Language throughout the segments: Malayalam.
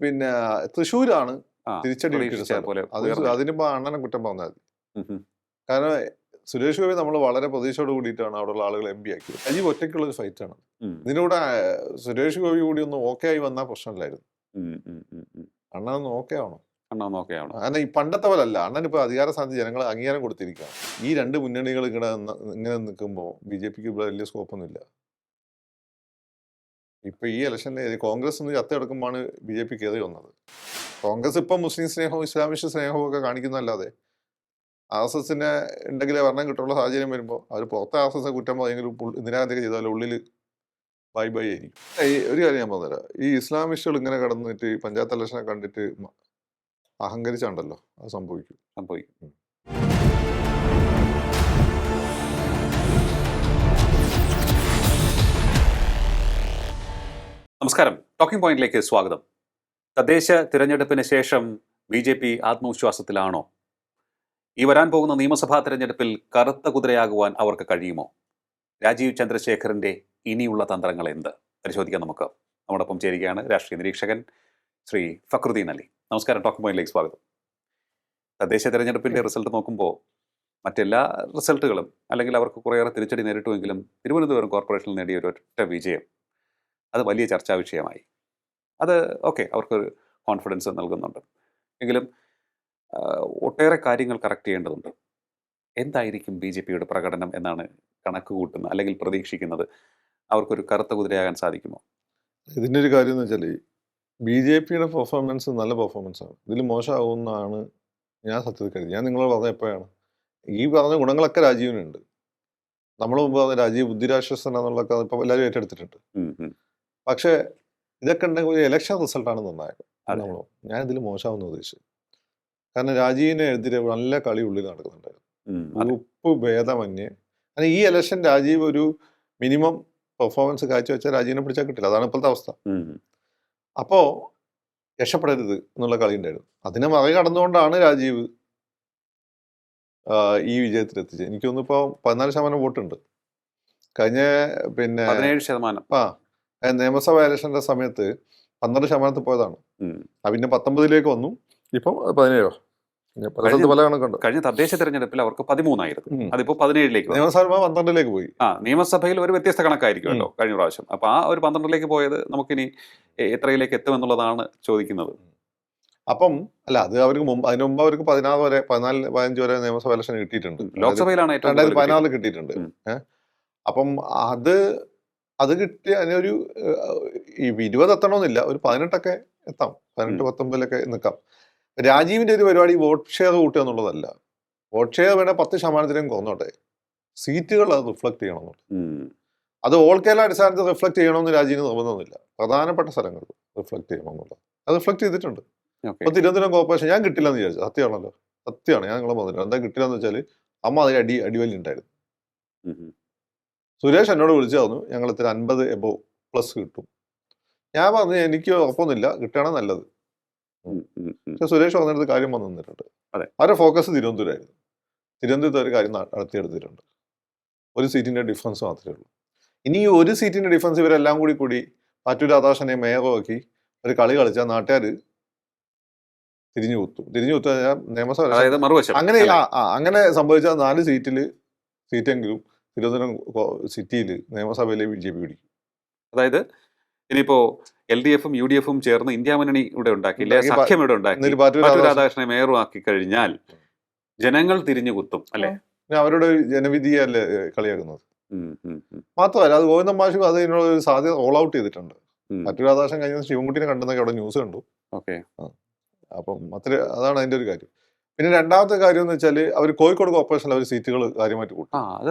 പിന്നെ തൃശ്ശൂരാണ് ആ, തിരിച്ചടി കിട്ടിയ പ്രതീക്ഷിച്ച സ്ഥലം. പോലെ അത് ഉയർന്നു. അതിനിപ്പോ അണ്ണനെ കുറ്റം പറഞ്ഞാൽ മതി. ഉം ഉം. കാരണം സുരേഷ് ഗോപി നമ്മൾ വളരെ പ്രതീക്ഷയോട് കൂടിയിട്ടാണ് അവിടെയുള്ള ആളുകൾ എം പി ആക്കിയത്. രാജീവ് ഒറ്റയ്ക്കുള്ള ഒരു ഫൈറ്റാണ്. ഉം. ഇതിനൂടെ സുരേഷ് ഗോപി കൂടി ഒന്ന് ഓക്കെ ആയി വന്നാൽ പ്രശ്നമില്ലായിരുന്നു. ഉം ഉം ഉം ഉം. അണ്ണൻ ഒന്ന് ഓക്കെ ആവണം. അണ്ണാ നോക്കുകയാണ്. കാരണം ഈ പണ്ടത്തെ പോലെ അല്ല. അണ്ണൻ ഇപ്പൊ അധികാര സ്ഥാനത്ത് ജനങ്ങൾ അംഗീകാരം കൊടുത്തിരിക്കുകയാണ്. ഈ രണ്ട് മുന്നണികൾ ഇങ്ങനെ നിൽക്കുമ്പോൾ BJPക്ക് ഇവിടെ വലിയ സ്കോപ്പൊന്നുമില്ല. ഇപ്പൊ ഈ ഇലക്ഷനിൽ കോൺഗ്രസ് ഒന്ന് ചത്തെടുക്കുമ്പോഴാണ് BJP കയറി വന്നത്. കോൺഗ്രസ് ഇപ്പം മുസ്ലിം സ്നേഹവും ഇസ്ലാമിഷ് സ്നേഹവും ഒക്കെ കാണിക്കുന്നതല്ലാതെ RSSനെ ഉണ്ടെങ്കിലേ ഭരണം കിട്ടുള്ള സാഹചര്യം വരുമ്പോൾ അവർ പുറത്തെ RSS കുറ്റം പറയെങ്കിലും ഇന്ദിരാഗാന്ധിയൊക്കെ ചെയ്താലും ഉള്ളിൽ ബൈ ബൈ ആയിരിക്കും. ഒരു കാര്യം ഞാൻ പറഞ്ഞുതരാം. ഈ ഇസ്ലാമിസ്റ്റുകൾ ഇങ്ങനെ കടന്നിട്ട് ഈ പഞ്ചായത്ത് ഇലക്ഷനെ കണ്ടിട്ട് അഹങ്കരിച്ചുണ്ടല്ലോ, അത് സംഭവിക്കും. നമസ്കാരം, ടോക്കിംഗ് പോയിന്റിലേക്ക് സ്വാഗതം. തദ്ദേശ തിരഞ്ഞെടുപ്പിന് ശേഷം BJP ആത്മവിശ്വാസത്തിലാണോ? ഈ വരാൻ പോകുന്ന നിയമസഭാ തിരഞ്ഞെടുപ്പിൽ കറുത്ത കുതിരയാകുവാൻ അവർക്ക് കഴിയുമോ? രാജീവ് ചന്ദ്രശേഖറിന്റെ ഇനിയുള്ള തന്ത്രങ്ങൾ എന്ത്? പരിശോധിക്കാൻ നമുക്ക്. നമ്മോടൊപ്പം ചേരുകയാണ് രാഷ്ട്രീയ നിരീക്ഷകൻ ശ്രീ ഫക്രുദ്ദീൻ അലി. നമസ്കാരം, ടോക്കിംഗ് പോയിന്റിലേക്ക് സ്വാഗതം. തദ്ദേശ തിരഞ്ഞെടുപ്പിന്റെ റിസൾട്ട് നോക്കുമ്പോൾ മറ്റെല്ലാ റിസൾട്ടുകളും അല്ലെങ്കിൽ അവർക്ക് കുറേയേറെ തിരിച്ചടി നേരിട്ടുമെങ്കിലും തിരുവനന്തപുരം കോർപ്പറേഷനിൽ നേടിയ ഒരു ഒറ്റ വിജയം അത് വലിയ ചർച്ചാ വിഷയമായി. അത് ഓക്കെ, അവർക്കൊരു കോൺഫിഡൻസ് നൽകുന്നുണ്ട്. എങ്കിലും ഒട്ടേറെ കാര്യങ്ങൾ കറക്റ്റ് ചെയ്യേണ്ടതുണ്ട്. എന്തായിരിക്കും BJPയുടെ പ്രകടനം എന്നാണ് കണക്ക് കൂട്ടുന്നത് അല്ലെങ്കിൽ പ്രതീക്ഷിക്കുന്നത്? അവർക്കൊരു കറുത്ത കുതിരയാകാൻ സാധിക്കുമോ? ഇതിൻ്റെ ഒരു കാര്യം എന്ന് വെച്ചാൽ BJPയുടെ പെർഫോമൻസ് നല്ല പെർഫോമൻസാണ്. ഇതിൽ മോശമാകുമെന്നാണ് ഞാൻ സത്യത്തിൽ കരുതി. ഞാൻ നിങ്ങളോട് പറഞ്ഞ എപ്പോഴാണ് ഈ പറഞ്ഞ ഗുണങ്ങളൊക്കെ രാജീവിനുണ്ട്. നമ്മൾ മുമ്പ് പറഞ്ഞ രാജീവ് ബുദ്ധിരാശ്വസനാന്നുള്ളതൊക്കെ ഇപ്പോൾ എല്ലാവരും ഏറ്റെടുത്തിട്ടുണ്ട്. പക്ഷേ ഇതൊക്കെ ഉണ്ടെങ്കിൽ ഒരു ഇലക്ഷൻ റിസൾട്ടാണ് നിർണ്ണായകം. ഞാൻ ഇതിൽ മോശമാവുന്ന ഉദ്ദേശിച്ചത്. കാരണം രാജീവിനെ എതിരെ നല്ല കളി ഉള്ളിൽ നടക്കുന്നുണ്ടായിരുന്നു. ഉപ്പ് ഭേദമന്യേ. കാരണം ഈ ഇലക്ഷൻ രാജീവ് ഒരു മിനിമം പെർഫോമൻസ് കാഴ്ചവെച്ചാൽ രാജീവിനെ പിടിച്ചാൽ കിട്ടില്ല. അതാണ് ഇപ്പോഴത്തെ അവസ്ഥ. അപ്പോൾ രക്ഷപ്പെടരുത് എന്നുള്ള കളി ഉണ്ടായിരുന്നു. അതിനെ മറികടന്നുകൊണ്ടാണ് രാജീവ് ഈ വിജയത്തിലെത്തിച്ചത്. എനിക്കൊന്നും ഇപ്പോൾ 14% വോട്ടുണ്ട്. കഴിഞ്ഞ 17% നിയമസഭാ ഇലക്ഷന്റെ സമയത്ത് 12% പോയതാണ്. പിന്നെ 19 വന്നു. ഇപ്പം 17 പല കണക്കുണ്ട്. കഴിഞ്ഞ തദ്ദേശ തെരഞ്ഞെടുപ്പിൽ അവർക്ക് 13 അതിപ്പോ 17 നിയമസഭ 12 പോയി. നിയമസഭയിൽ ഒരു വ്യത്യസ്ത കണക്കായിരിക്കുമല്ലോ കഴിഞ്ഞ പ്രാവശ്യം. അപ്പൊ ആ ഒരു 12 പോയത് നമുക്കിനി എത്രയിലേക്ക് എത്തുമെന്നുള്ളതാണ് ചോദിക്കുന്നത്. അപ്പം അല്ല, അത് അവർക്ക് അതിനു മുമ്പ് അവർക്ക് 14 വരെ 15 വരെ നിയമസഭ ഇലക്ഷൻ കിട്ടിയിട്ടുണ്ട്. ലോക്സഭയിലാണ് 2014 കിട്ടിയിട്ടുണ്ട്. അപ്പം അത് കിട്ടിയ അതിനൊരു 20 എത്തണമെന്നില്ല, ഒരു 18 എത്താം. 18-19 നിൽക്കാം. രാജീവിന്റെ ഒരു പരിപാടി വോട്ട് ഷെയർ കൂട്ടുക എന്നുള്ളതല്ല. വോട്ട് ഷെയർ വേണേൽ 10% കുറഞ്ഞോട്ടെ, സീറ്റുകൾ അത് റിഫ്ലക്ട് ചെയ്യണമെന്നുണ്ട്. അത് ഓൾ കേരള അടിസ്ഥാനത്തിൽ റിഫ്ലക്ട് ചെയ്യണമെന്ന് രാജീവിന് നിർബന്ധമൊന്നുമില്ല. പ്രധാനപ്പെട്ട സ്ഥലങ്ങൾ റിഫ്ലക്ട് ചെയ്യണമെന്നുള്ളത് അത് റിഫ്ലക്ട് ചെയ്തിട്ടുണ്ട്. ഇപ്പൊ തിരുവനന്തപുരം കോർപ്പറേഷൻ ഞാൻ കിട്ടില്ലെന്ന് വിചാരിച്ചു. സത്യമാണല്ലോ, സത്യമാണ്. ഞാൻ നിങ്ങളെ പറഞ്ഞില്ല എന്താ കിട്ടില്ലെന്ന് വെച്ചാൽ അമ്മ അതിൽ അടിവലി ഉണ്ടായിരുന്നു. സുരേഷ് എന്നോട് വിളിച്ചു പറഞ്ഞു ഞങ്ങൾ ഇത്ര 50 എബോ പ്ലസ് കിട്ടും. ഞാൻ പറഞ്ഞു എനിക്ക് ഉറപ്പൊന്നുമില്ല, കിട്ടുകയാണ് നല്ലത്. പക്ഷെ സുരേഷ് പറഞ്ഞെടുത്ത് കാര്യം വന്നു നിന്നിട്ടുണ്ട്. അവരുടെ ഫോക്കസ് തിരുവനന്തപുരമായിരുന്നു. തിരുവനന്തപുരത്ത് ഒരു കാര്യം നടത്തിയെടുത്തിട്ടുണ്ട്. ഒരു സീറ്റിന്റെ ഡിഫറൻസ് മാത്രമേ ഉള്ളൂ. ഇനി ഈ ഒരു സീറ്റിന്റെ ഡിഫറൻസ് ഇവരെല്ലാം കൂടി പാറ്റൂർ രാധാകൃഷ്ണനെ മേയറാക്കി ഒരു കളി കളിച്ചാൽ നാട്ടുകാർ തിരിഞ്ഞു കുത്തും. നിയമസഭ അങ്ങനെ സംഭവിച്ചാൽ 4 സീറ്റെങ്കിലും തിരുവനന്തപുരം സിറ്റിയിൽ നിയമസഭയിലെ BJP പിടിക്കും. അതായത് ഇനിയിപ്പോ LDF-ഉം UDF-ഉം ചേർന്ന് ഇന്ത്യ മുന്നണി ഇവിടെ ഉണ്ടാക്കിയില്ലേ, സഖ്യം ഇവിടെ ഉണ്ടാക്കി പാറ്റൂർ രാധാകൃഷ്ണനെ മേയറുമാക്കി കഴിഞ്ഞാൽ ജനങ്ങൾ തിരിഞ്ഞു കുത്തും അല്ലെ? അവരുടെ ജനവിധിയല്ലേ കളിയാക്കുന്നത്. മാത്രമല്ല അത് ഗോവിന്ദൻ മാഷ് അതിനുള്ള ഒരു സാധ്യത റോൾ ഔട്ട് ചെയ്തിട്ടുണ്ട്. പാറ്റൂർ രാധാകൃഷ്ണൻ കഴിഞ്ഞ ശിവൻകുട്ടിനെ കണ്ടെന്നൊക്കെ അവിടെ ന്യൂസ് കണ്ടു. അപ്പം അതാണ് അതിന്റെ ഒരു കാര്യം. പിന്നെ രണ്ടാമത്തെ കാര്യം എന്ന് വെച്ചാൽ അവർ കോഴിക്കോട് കോർപ്പറേഷനിൽ അവർ സീറ്റുകൾ കാര്യമായിട്ട് കൂട്ടും.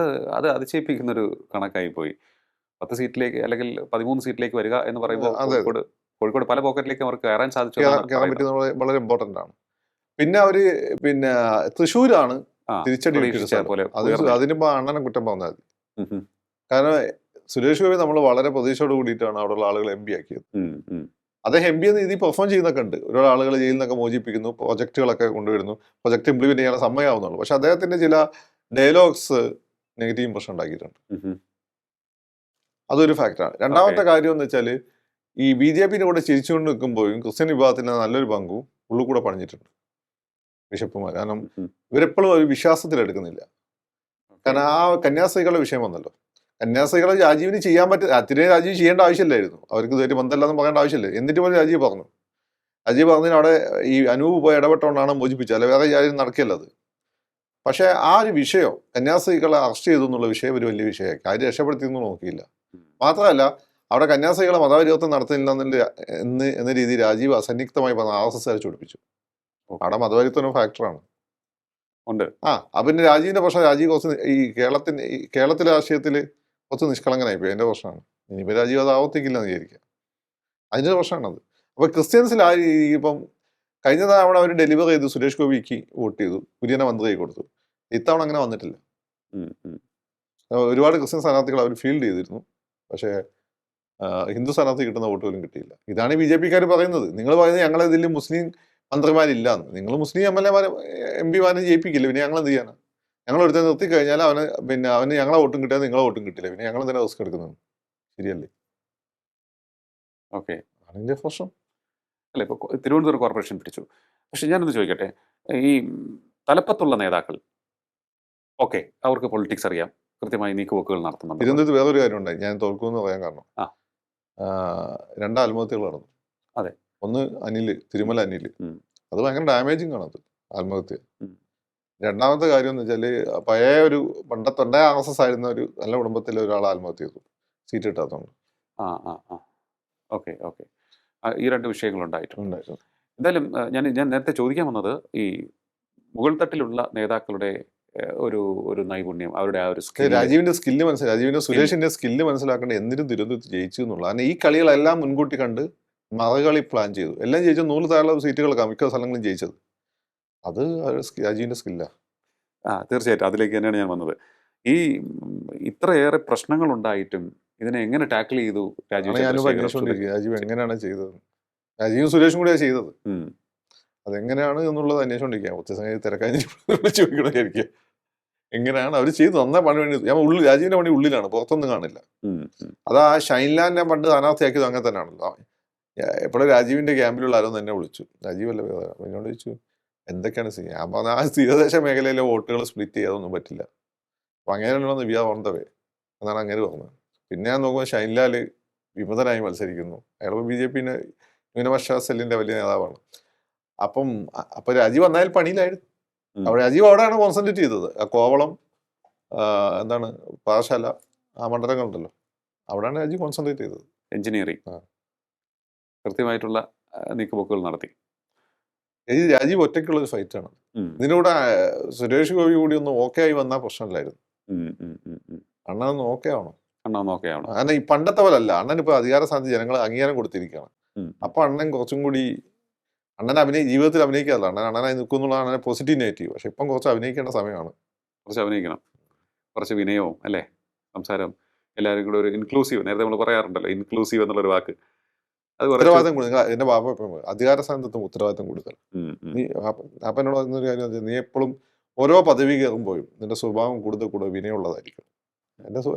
അത് അതിശയിപ്പിക്കുന്ന ഒരു കണക്കായി പോയി. 10 സീറ്റിലേക്ക് അല്ലെങ്കിൽ 13 സീറ്റിലേക്ക് വരിക എന്ന് പറയുമ്പോൾ കോഴിക്കോട് പല പോക്കറ്റിലേക്ക് അവർക്ക് കയറാൻ സാധിച്ചു. കയറാൻ പറ്റുന്നത് വളരെ ഇമ്പോർട്ടന്റ് ആണ്. പിന്നെ അവര് തൃശ്ശൂരാണ് തിരിച്ചടി പോലെ. അതിനിപ്പോ അണ്ണനെ കുറ്റം പറഞ്ഞാൽ മതി. കാരണം സുരേഷ് ഗോപി നമ്മൾ വളരെ പ്രതീക്ഷയോട് കൂടിയിട്ടാണ് അവിടെയുള്ള ആളുകൾ MP ആക്കിയത്. അദ്ദേഹം MP എന്ന രീതിയിൽ പെർഫോം ചെയ്യുന്നൊക്കെ ഉണ്ട്. ഒരുപാട് ആളുകൾ ജയിലിൽ നിന്നൊക്കെ മോചിപ്പിക്കുന്നു, പ്രൊജക്ടുകളൊക്കെ കൊണ്ടുവരുന്നു, പ്രൊജക്ട് ഇംപ്ലിമെന്റ് ചെയ്യാൻ സമയമാവുന്നുള്ളൂ. പക്ഷെ അദ്ദേഹത്തിന്റെ ചില ഡയലോഗ്സ് നെഗറ്റീവ് ഇംപ്രഷൻ ഉണ്ടാക്കിയിട്ടുണ്ട്. അതൊരു ഫാക്ടറാണ്. രണ്ടാമത്തെ കാര്യം എന്ന് വെച്ചാൽ ഈ BJPയുടെ കൂടെ ചിരിച്ചുകൊണ്ട് നിൽക്കുമ്പോഴും ക്രിസ്ത്യൻ വിഭാഗത്തിന് നല്ലൊരു പങ്കും ഉള്ളിൽ കൂടെ പണിഞ്ഞിട്ടുണ്ട് ബിഷപ്പുമാർ. കാരണം ഇവരെപ്പോഴും ഒരു വിശ്വാസത്തിലെടുക്കുന്നില്ല. കാരണം ആ കന്യാസ്ത്രീകളുടെ വിഷയം വന്നല്ലോ. കന്യാസ്ത്രീകളെ രാജീവിന് ചെയ്യാൻ അത്തിനെ രാജീവ് ചെയ്യേണ്ട ആവശ്യമില്ലായിരുന്നു. അവർക്ക് ഇതുവരെ ബന്ധമില്ലെന്ന് പറയേണ്ട ആവശ്യമില്ല. എന്നിട്ട് പോലും രാജീവ് പറഞ്ഞു. രാജീവ് പറഞ്ഞതിന് അവിടെ ഈ അനൂപ് പോയി ഇടപെട്ടുകൊണ്ടാണ് മോചിപ്പിച്ചത്, അല്ല വേറെ കാര്യം നടക്കില്ല അത്. പക്ഷേ ആ ഒരു വിഷയം കന്യാസ്ത്രീകളെ അറസ്റ്റ് ചെയ്തു എന്നുള്ള വിഷയം ഒരു വലിയ വിഷയമായി. കാര്യം രക്ഷപ്പെടുത്തിയെന്ന് നോക്കിയില്ല. മാത്രമല്ല അവിടെ കന്യാസ്ത്രീകളെ മതപരിവർത്തനം നടത്തുന്നില്ല എന്ന രീതിയിൽ രാജീവ് അസന്നിഗ്ധമായി പറഞ്ഞ RSS ചൊടിപ്പിച്ചു. അവിടെ മതപരിവർത്തനം ഫാക്ടറാണ് ഉണ്ട്. പിന്നെ രാജീവിന്റെ പ്രശ്നം, രാജീവ് കുറച്ച് കേരളത്തിലെ രാഷ്ട്രീയത്തിൽ കുറച്ച് നിഷ്കളങ്കനായിപ്പോയി. അതിന്റെ പ്രശ്നമാണ്. ഇനിയിപ്പോൾ രാജീവ് അത് ആവർത്തിക്കില്ല എന്ന് വിചാരിക്കുക. അതിന്റെ പ്രശ്നമാണത്. അപ്പൊ ക്രിസ്ത്യൻസിൽ ആ ഇപ്പം കഴിഞ്ഞ തവണ അവർ ഡെലിവർ ചെയ്തു, സുരേഷ് ഗോപിക്ക് വോട്ട് ചെയ്തു, കുര്യനെ മന്ത്രിയായി കൊടുത്തു. ഇത്തവണ അങ്ങനെ വന്നിട്ടില്ല. ഒരുപാട് ക്രിസ്ത്യൻ സ്ഥാനാർത്ഥികൾ അവർ ഫീൽഡ് ചെയ്തിരുന്നു. പക്ഷേ ഹിന്ദു സ്ഥാനാർത്ഥി കിട്ടുന്ന വോട്ട് പോലും കിട്ടിയില്ല. ഇതാണ് BJPക്കാർ പറയുന്നത്. നിങ്ങൾ പറയുന്നത് ഞങ്ങളെ ഇതിൽ മുസ്ലിം മന്ത്രിമാരില്ല എന്ന്. നിങ്ങൾ മുസ്ലിം MLA-മാരെ MP-മാരെ ജയിപ്പിക്കില്ല. പിന്നെ ഞങ്ങൾ എന്ത് ചെയ്യാനാണ്? ഞങ്ങൾ ഒരുത്തൻ നിർത്തി കഴിഞ്ഞാൽ അവന് ഞങ്ങളെ വോട്ടും കിട്ടിയാൽ നിങ്ങളെ വോട്ടും കിട്ടില്ല. പിന്നെ ഞങ്ങൾ എന്തിനാ റിസ്ക് എടുക്കുന്നത്? ശരിയല്ലേ? ഓക്കെ, അതിന്റെ പ്രശ്നം അല്ല. ഇപ്പോൾ തിരുവനന്തപുരം കോർപ്പറേഷൻ പിടിച്ചു. പക്ഷെ ഞാനൊന്ന് ചോദിക്കട്ടെ, ഈ തലപ്പത്തുള്ള നേതാക്കൾ ഓക്കെ, അവർക്ക് പൊളിറ്റിക്സ് അറിയാം, കൃത്യമായി നീക്കുപോക്കുകൾ നടത്തുന്നുണ്ട്. തിരുവനന്തപുരത്ത് വേറൊരു കാര്യം ഉണ്ടായി, ഞാൻ തോൽക്കുമെന്ന് പറയാൻ കാരണം. 2 ആത്മഹത്യകൾ നടന്നു. അതെ, ഒന്ന് തിരുമല അനിൽ. അത് ഭയങ്കര ഡാമേജിങ് ആണ് അത് ആത്മഹത്യ. രണ്ടാമത്തെ കാര്യം എന്ന് വെച്ചാല് പഴയ ഒരു പണ്ടത്തെ RSS ആയിരുന്ന ഒരു നല്ല കുടുംബത്തിലെ ഒരാൾ ആത്മഹത്യ ചെയ്തു, സീറ്റ് കിട്ടാത്തതുകൊണ്ട്. ഓക്കെ ഓക്കെ, ഈ 2 വിഷയങ്ങളുണ്ടായിട്ടുണ്ട്. എന്തായാലും ഞാൻ നേരത്തെ ചോദിക്കാൻ വന്നത് ഈ മുകൾ തട്ടിലുള്ള നേതാക്കളുടെ ഒരു നൈപുണ്യം, അവരുടെ ആ ഒരു രാജീവിന്റെ സ്കില്ല് മനസ്സിലാക്കി, രാജീവിന്റെ സുരേഷിന്റെ സ്കില്ല് മനസ്സിലാക്കേണ്ട എന്തിനും തിരുവനന്തപുരത്ത് ജയിച്ചു എന്നുള്ള. കാരണം ഈ കളികളെല്ലാം മുൻകൂട്ടി കണ്ട് മറകളി പ്ലാൻ ചെയ്തു. എല്ലാം ജയിച്ചു, 100 താഴെ സീറ്റുകളൊക്കെ മിക്ക സ്ഥലങ്ങളും ജയിച്ചത്. അത് രാജീവിന്റെ സ്കില്ലാ. തീർച്ചയായിട്ടും അതിലേക്ക് തന്നെയാണ് ഞാൻ വന്നത്. ഈ ഇത്രയേറെ പ്രശ്നങ്ങൾ ഉണ്ടായിട്ടും ഇതിനെ എങ്ങനെ ടാക്കിൾ ചെയ്തു രാജീവ് എങ്ങനെയാണ് ചെയ്തത്? രാജീവും സുരേഷും കൂടിയാണ് ചെയ്തത്. അതെങ്ങനെയാണ് എന്നുള്ളത് അന്വേഷിച്ചോണ്ടിരിക്കുക. ഒറ്റ സമയത്ത് തിരക്കാൻ ചോദിക്കണമായിരിക്കുക. എങ്ങനെയാണ് അവർ ചെയ്ത് നന്നാ പണി വേണ്ടി. ഞാൻ രാജീവിന്റെ പണി ഉള്ളിലാണ്, പുറത്തൊന്നും കാണില്ല. അതാ ഷൈൻലാലിനെ പണ്ട് സ്ഥാനാർത്ഥിയാക്കിയത് അങ്ങനെ തന്നെയാണല്ലോ. എപ്പോഴും രാജീവിന്റെ ക്യാമ്പിലുള്ള ആരോ തന്നെ വിളിച്ചു, രാജീവല്ല എന്നോട് ചോദിച്ചു എന്തൊക്കെയാണ് ചെയ്യാൻ. അപ്പൊ ആ തീരദേശ മേഖലയിലെ വോട്ടുകൾ സ്പ്ലിറ്റ് ചെയ്യാതൊന്നും പറ്റില്ല. അപ്പൊ അങ്ങനെയാണല്ലോ we are on the way എന്നാണ് അങ്ങനെ പറഞ്ഞത്. പിന്നെ ഞാൻ നോക്കുമ്പോൾ ഷൈൻലാല് വിമതനായി മത്സരിക്കുന്നു. അയാൾ BJP ന്യൂനപക്ഷ സെല്ലിന്റെ വലിയ നേതാവാണ്. അപ്പൊ രാജീവ് വന്നാൽ പണിയിലായിരുന്നു. അവിടെ രാജീവ് അവിടെയാണ് കോൺസെൻട്രേറ്റ് ചെയ്തത്. ആ കോവളം, എന്താണ് പാറശാല, ആ മണ്ഡലങ്ങളുണ്ടല്ലോ, അവിടെയാണ് രാജീവ് കോൺസെൻട്രേറ്റ് ചെയ്തത്. എഞ്ചിനീയറിംഗ് കൃത്യമായിട്ടുള്ള നീക്കുപോക്കുകൾ നടത്തി. രാജീവ് ഒറ്റയ്ക്കുള്ള ഒരു ഫൈറ്റാണ്. ഇതിനൂടെ സുരേഷ് ഗോപി കൂടി ഒന്ന് ഓക്കെ ആയി വന്നാൽ പ്രശ്നമില്ലായിരുന്നു. അണ്ണനൊന്ന് ഓക്കെ ആവണം. കാരണം ഈ പണ്ടത്തെ പോലെ അല്ല. അണ്ണൻ ഇപ്പൊ അധികാര സ്ഥാനത്ത് ജനങ്ങൾ അംഗീകാരം കൊടുത്തിരിക്കുകയാണ്. അപ്പൊ അണ്ണൻ കുറച്ചും കൂടി ജീവിതത്തിൽ അഭിനയിക്കാറില്ല. അണ്ണനായി നിൽക്കുന്നുള്ളതാണ് പോസിറ്റീവ് നെഗറ്റീവ്. പക്ഷെ ഇപ്പം കുറച്ച് അഭിനയിക്കേണ്ട സമയമാണ്. കുറച്ച് അഭിനയിക്കണം, കുറച്ച് വിനയവും അല്ലേ, സംസാരം, എല്ലാവരും കൂടെ ഒരു ഇൻക്ലൂസീവ്. നേരത്തെ നമ്മൾ പറയാറുണ്ടല്ലോ ഇൻക്ലൂസീവ് എന്നുള്ളൊരു വാക്ക്. അത് ഉത്തരവാദിത്തം കൂടുതൽ. എന്റെ ബാബ അധികാര സ്ഥാനത്തും ഉത്തരവാദിത്തം കൂടുതൽ. നീ അപ്പൊ എന്നോട് പറഞ്ഞൊരു കാര്യം, നീ എപ്പോഴും ഓരോ പദവി കയറുമ്പോഴും നിന്റെ സ്വഭാവം കൂടുതൽ വിനയമുള്ളതായിരിക്കും.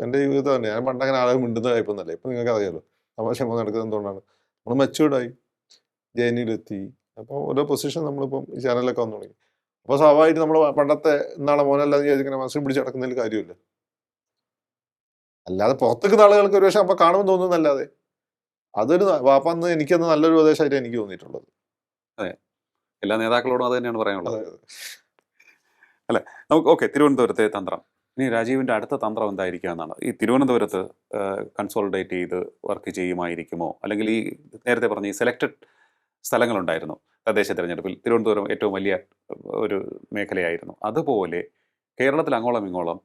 എന്റെ ജീവിതത്തിൽ തന്നെ ഞാൻ പണ്ടങ്ങനെ ആളുകൾ മിണ്ടുന്ന ടൈപ്പൊന്നല്ല. ഇപ്പൊ നിങ്ങൾക്ക് അറിയാലോ തമാശ നടക്കുന്നത് എന്തുകൊണ്ടാണ്. നമ്മൾ മെച്ചൂർഡായി, ജേനിയിലെത്തി. അപ്പോൾ ഓരോ പൊസിഷൻ നമ്മളിപ്പം ഈ ചാനലിലൊക്കെ വന്നു തുടങ്ങി. അപ്പോൾ സ്വാഭാവികമായിട്ട് നമ്മൾ പണ്ടത്തെ ഇന്നാളെ മോനല്ലാതെ വിചാരിക്കുന്ന മനസ്സിൽ പിടിച്ച് നടക്കുന്നതിൽ കാര്യമില്ല. അല്ലാതെ പുറത്തേക്കുന്ന ആളുകൾക്ക് ഒരു പക്ഷെ അപ്പൊ കാണുമ്പോൾ തോന്നുന്നല്ലാതെ അതൊരു വാപ്പന്ന് എനിക്കന്ന് നല്ലൊരു ഉപദേശമായിട്ട് എനിക്ക് തോന്നിയിട്ടുള്ളത്. അതെ, എല്ലാ നേതാക്കളോടും അത് തന്നെയാണ് പറയാനുള്ളത്. അല്ലെ, നമുക്ക് ഓക്കെ, തിരുവനന്തപുരത്തെ തന്ത്രം. ഇനി രാജീവിന്റെ അടുത്ത തന്ത്രം എന്തായിരിക്കുക എന്നാണ്. ഈ തിരുവനന്തപുരത്ത് കൺസോളിഡേറ്റ് ചെയ്ത് വർക്ക് ചെയ്യുമായിരിക്കുമോ, അല്ലെങ്കിൽ ഈ നേരത്തെ പറഞ്ഞ ഈ സെലക്റ്റഡ് സ്ഥലങ്ങളുണ്ടായിരുന്നു തദ്ദേശ തിരഞ്ഞെടുപ്പിൽ, തിരുവനന്തപുരം ഏറ്റവും വലിയ ഒരു മേഖലയായിരുന്നു. അതുപോലെ കേരളത്തിൽ അങ്ങോളം ഇങ്ങോളം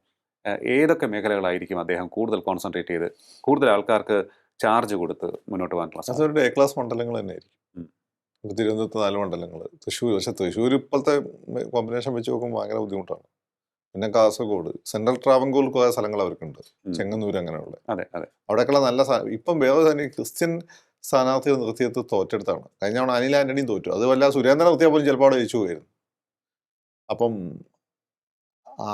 ഏതൊക്കെ മേഖലകളായിരിക്കും അദ്ദേഹം കൂടുതൽ കോൺസെൻട്രേറ്റ് ചെയ്ത് കൂടുതൽ ആൾക്കാർക്ക് ചാർജ് കൊടുത്ത് മുന്നോട്ട് പോകാനുള്ള? അതൊരു എ ക്ലാസ് മണ്ഡലങ്ങൾ തന്നെയായിരിക്കും. തിരുവനന്തപുരത്ത് 4 മണ്ഡലങ്ങൾ, തൃശ്ശൂർ. പക്ഷെ തൃശ്ശൂർ ഇപ്പോഴത്തെ കോമ്പിനേഷൻ വെച്ച് നോക്കുമ്പോൾ ഭയങ്കര ബുദ്ധിമുട്ടാണ്. പിന്നെ കാസർഗോഡ്, സെൻട്രൽ ട്രാവൻകൂർ കുറേ സ്ഥലങ്ങൾ അവർക്കുണ്ട്, ചെങ്ങന്നൂർ അങ്ങനെയുള്ള. അവിടെയൊക്കെയുള്ള നല്ല ഇപ്പം വേറെ തന്നെ ക്രിസ്ത്യൻ സ്ഥാനാർത്ഥികൾ നിർത്തിയത് തോറ്റെടുത്താണ്. കഴിഞ്ഞ തവണ അനിൽ ആന്റണിയും തോറ്റു. അത് വല്ല സുരേന്ദ്രൻ നിർത്തിയാൽ പോലും ചിലപ്പോൾ അവിടെ ജയിച്ചു പോയിരുന്നു. അപ്പം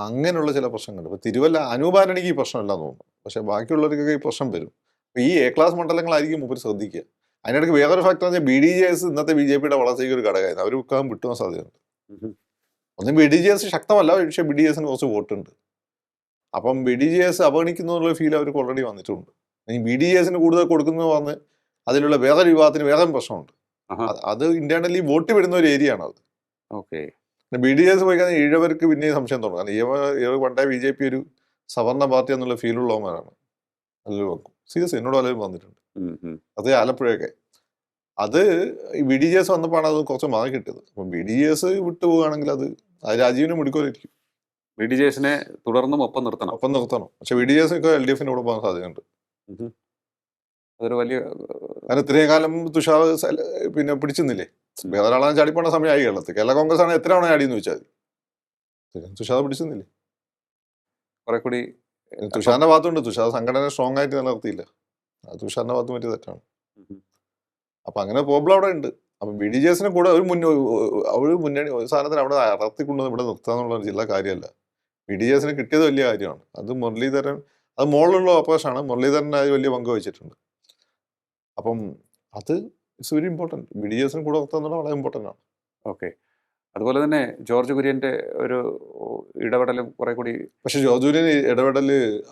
അങ്ങനെയുള്ള ചില പ്രശ്നങ്ങൾ. ഇപ്പൊ തിരുവല്ല അനൂപ് ആന്റണിക്ക് ഈ പ്രശ്നമില്ലാന്ന് തോന്നുന്നു. പക്ഷെ ബാക്കിയുള്ളവർക്കൊക്കെ ഈ പ്രശ്നം വരും. ഈ എ ക്ലാസ് മണ്ഡലങ്ങളായിരിക്കും മൂപ്പര് ശ്രദ്ധിക്കുക. അതിനിടയ്ക്ക് വേറൊരു ഫാക്ടർ പറഞ്ഞാൽ BDJS ഇന്നത്തെ BJPയുടെ വളർച്ചയ്ക്ക് ഒരു ഘടകമായിരുന്നു. അവർ വിൽക്കാൻ വിട്ടുപോകാൻ സാധ്യതയുണ്ട്. ഒന്നും BDJS ശക്തമല്ല, പക്ഷേ BDJSന് കുറച്ച് വോട്ടുണ്ട്. അപ്പം BDJS അവഗണിക്കുന്നു എന്നുള്ള ഫീൽ അവർക്ക് ഓൾറെഡി വന്നിട്ടുണ്ട്. ഇനി BDJSന് കൂടുതൽ കൊടുക്കുന്നു പറഞ്ഞ് അതിലുള്ള വേറൊരു വിഭാഗത്തിന് വേറെ പ്രശ്നമുണ്ട്. അത് ഇന്റേണലി വോട്ട് വരുന്ന ഒരു ഏരിയ ആണ് അത്. BDJS പോയി കഴിഞ്ഞാൽ ഈഴവർക്ക് പിന്നെ സംശയം തുടങ്ങും. കാരണം ഈഴവർ പണ്ടേ BJP ഒരു സവർണ പാർട്ടി എന്നുള്ള ഫീലുള്ളവന്മാരാണ്. അതിൽ വെക്കും സീരിയസ് എന്നോട് പലരും വന്നിട്ടുണ്ട്. അത് ആലപ്പുഴയൊക്കെ. അത് BDJS വന്നപ്പോഴാണ് അത് കുറച്ച് മാറി കിട്ടിയത്. അപ്പം BDJS വിട്ടു പോവുകയാണെങ്കിൽ അത് രാജീവിനെ മുടിക്കോലിരിക്കും. BDJSനെ തുടർന്നും ഒപ്പം നിർത്തണം. പക്ഷെ BDJS ഒക്കെ LDFിന്റെ കൂടെ പോകാൻ സാധ്യതയുണ്ട്. അതൊരു വലിയ കാരണം ഇത്രയും കാലം തുഷാർ പിന്നെ പിടിച്ചിരുന്നില്ലേ? വേറെ ഒരാളാണ് ചാടിപ്പോണ സമയമായി കേരളത്തിൽ. കേരള കോൺഗ്രസ് ആണ് എത്ര തവണ ചാടിയെന്ന് വെച്ചാൽ തുഷാർ പിടിച്ചിരുന്നില്ലേ? കുറെ കൂടി തുഷാറിന്റെ ഭാഗത്തുണ്ട്. തുഷാർ സംഘടന സ്ട്രോങ് ആയിട്ട് നിലനിർത്തിയില്ല. അത് തുഷാറിന്റെ ഭാഗത്ത് പറ്റിയ തെറ്റാണ്. അപ്പൊ അങ്ങനെ പ്രോബ്ലം അവിടെ ഉണ്ട്. അപ്പൊ BDJSനെ കൂടെ ഒരു മുന്നണി ഒരു സാധനത്തിന് അവിടെ അടർത്തിക്കൊണ്ട് ഇവിടെ നിർത്താന്നുള്ള ഒരു ജില്ലാ കാര്യമല്ല. BDJSന് കിട്ടിയത് വലിയ കാര്യമാണ്. അത് മുരളീധരൻ, അത് മുകളിലുള്ള ഓപ്പറേഷനാണ്. മുരളീധരൻ അത് വലിയ പങ്ക് വഹിച്ചിട്ടുണ്ട്. അപ്പം അത് ഇറ്റ്സ് വെരി ഇമ്പോർട്ടൻറ്റ്. BDJSന് കൂടെ നിർത്താന്നുള്ള വളരെ ഇമ്പോർട്ടൻ്റ് ആണ്. ഓക്കെ. അതുപോലെ തന്നെ ജോർജ് കുര്യന്റെ ഒരു ഇടപെടലും കുറെ കൂടി. പക്ഷെ ജോർജ് കുര്യൻ ഇടപെടൽ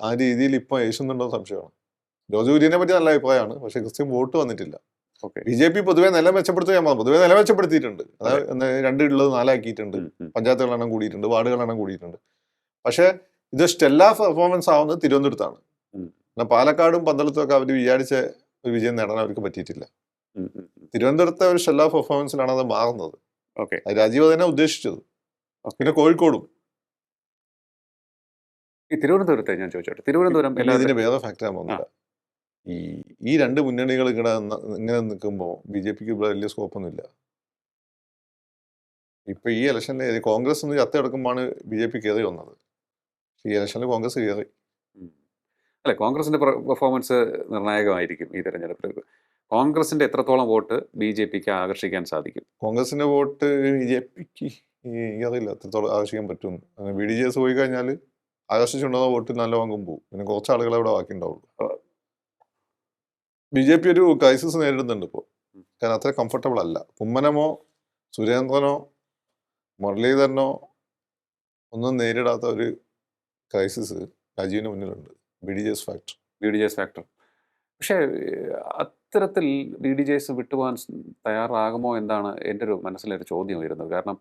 ആ രീതിയിൽ ഇപ്പൊ ഏശുന്നുണ്ടോ സംശയമാണ്. ജോർജ് കുര്യനെ പറ്റി നല്ല അഭിപ്രായമാണ്. പക്ഷെ ക്രിസ്ത്യൻ വോട്ട് വന്നിട്ടില്ല. BJP പൊതുവെ നില മെച്ചപ്പെടുത്തുക. പൊതുവെ നില മെച്ചപ്പെടുത്തിയിട്ടുണ്ട്. അതായത് 2 ഉള്ളത് 4 ആക്കിയിട്ടുണ്ട്. പഞ്ചായത്തുകളുടെ എണ്ണം കൂടിയിട്ടുണ്ട്, വാർഡുകളുടെ എണ്ണം കൂടിയിട്ടുണ്ട്. പക്ഷെ ഇത് സ്റ്റെല്ലാ പെർഫോമൻസ് ആവുന്നത് തിരുവനന്തപുരത്താണ്. പാലക്കാടും പന്തളത്തും ഒക്കെ അവർ വിചാരിച്ച ഒരു വിജയം നേടാൻ അവർക്ക് പറ്റിയിട്ടില്ല. തിരുവനന്തപുരത്തെ ഒരു സ്റ്റെല്ലാ പെർഫോമൻസിലാണ് അത് മാറുന്നത്. രാജീവ് തന്നെ ഉദ്ദേശിച്ചത്. പിന്നെ കോഴിക്കോടും തിരുവനന്തപുരത്തെ ഞാൻ ചോദിച്ചോട്ടെ, തിരുവനന്തപുരം ഇതിന് വേറെ ഫാക്ടറാൻ പോകുന്നില്ല. ഈ 2 മുന്നണികൾ ഇങ്ങനെ നിൽക്കുമ്പോൾ BJPക്ക് ഇവിടെ വലിയ സ്കോപ്പൊന്നുമില്ല. ഇപ്പൊ ഈ ഇലക്ഷനിൽ കോൺഗ്രസ് ഒന്ന് ചത്തെടുക്കുമ്പോഴാണ് BJP കയറി വന്നത്. ഈ ഇലക്ഷനിൽ കോൺഗ്രസ് കയറി. അല്ലെ, കോൺഗ്രസിന്റെ പെർഫോമൻസ് നിർണായകമായിരിക്കും ഈ തെരഞ്ഞെടുപ്പിൽ. കോൺഗ്രസിന്റെ എത്രത്തോളം വോട്ട് BJPക്ക് ആകർഷിക്കാൻ സാധിക്കും? കോൺഗ്രസിന്റെ വോട്ട് BJPക്ക് അറിയില്ല എത്രത്തോളം ആകർഷിക്കാൻ പറ്റും. BDJS പോയി കഴിഞ്ഞാൽ ആകർഷിച്ചുണ്ടാകുന്ന വോട്ട് നല്ല പങ്കും പോകും. പിന്നെ കുറച്ച് ആളുകളെ അവിടെ ബാക്കി ഉണ്ടാവുള്ളൂ. BJP ഒരു ക്രൈസിസ് നേരിടുന്നുണ്ട് ഇപ്പോൾ. കാരണം അത്ര കംഫർട്ടബിൾ അല്ല. കുമ്മനമോ സുരേന്ദ്രനോ മുരളീധരനോ ഒന്നും നേരിടാത്ത ഒരു ക്രൈസിസ് രാജീവിന് മുന്നിലുണ്ട്. BDJS factor. പക്ഷേ അത്തരത്തിൽ BDJS വിട്ടുപോകാൻ തയ്യാറാകുമോ എന്നാണ് എൻ്റെ ഒരു മനസ്സിലൊരു ചോദ്യം വരുന്നത്. കാരണം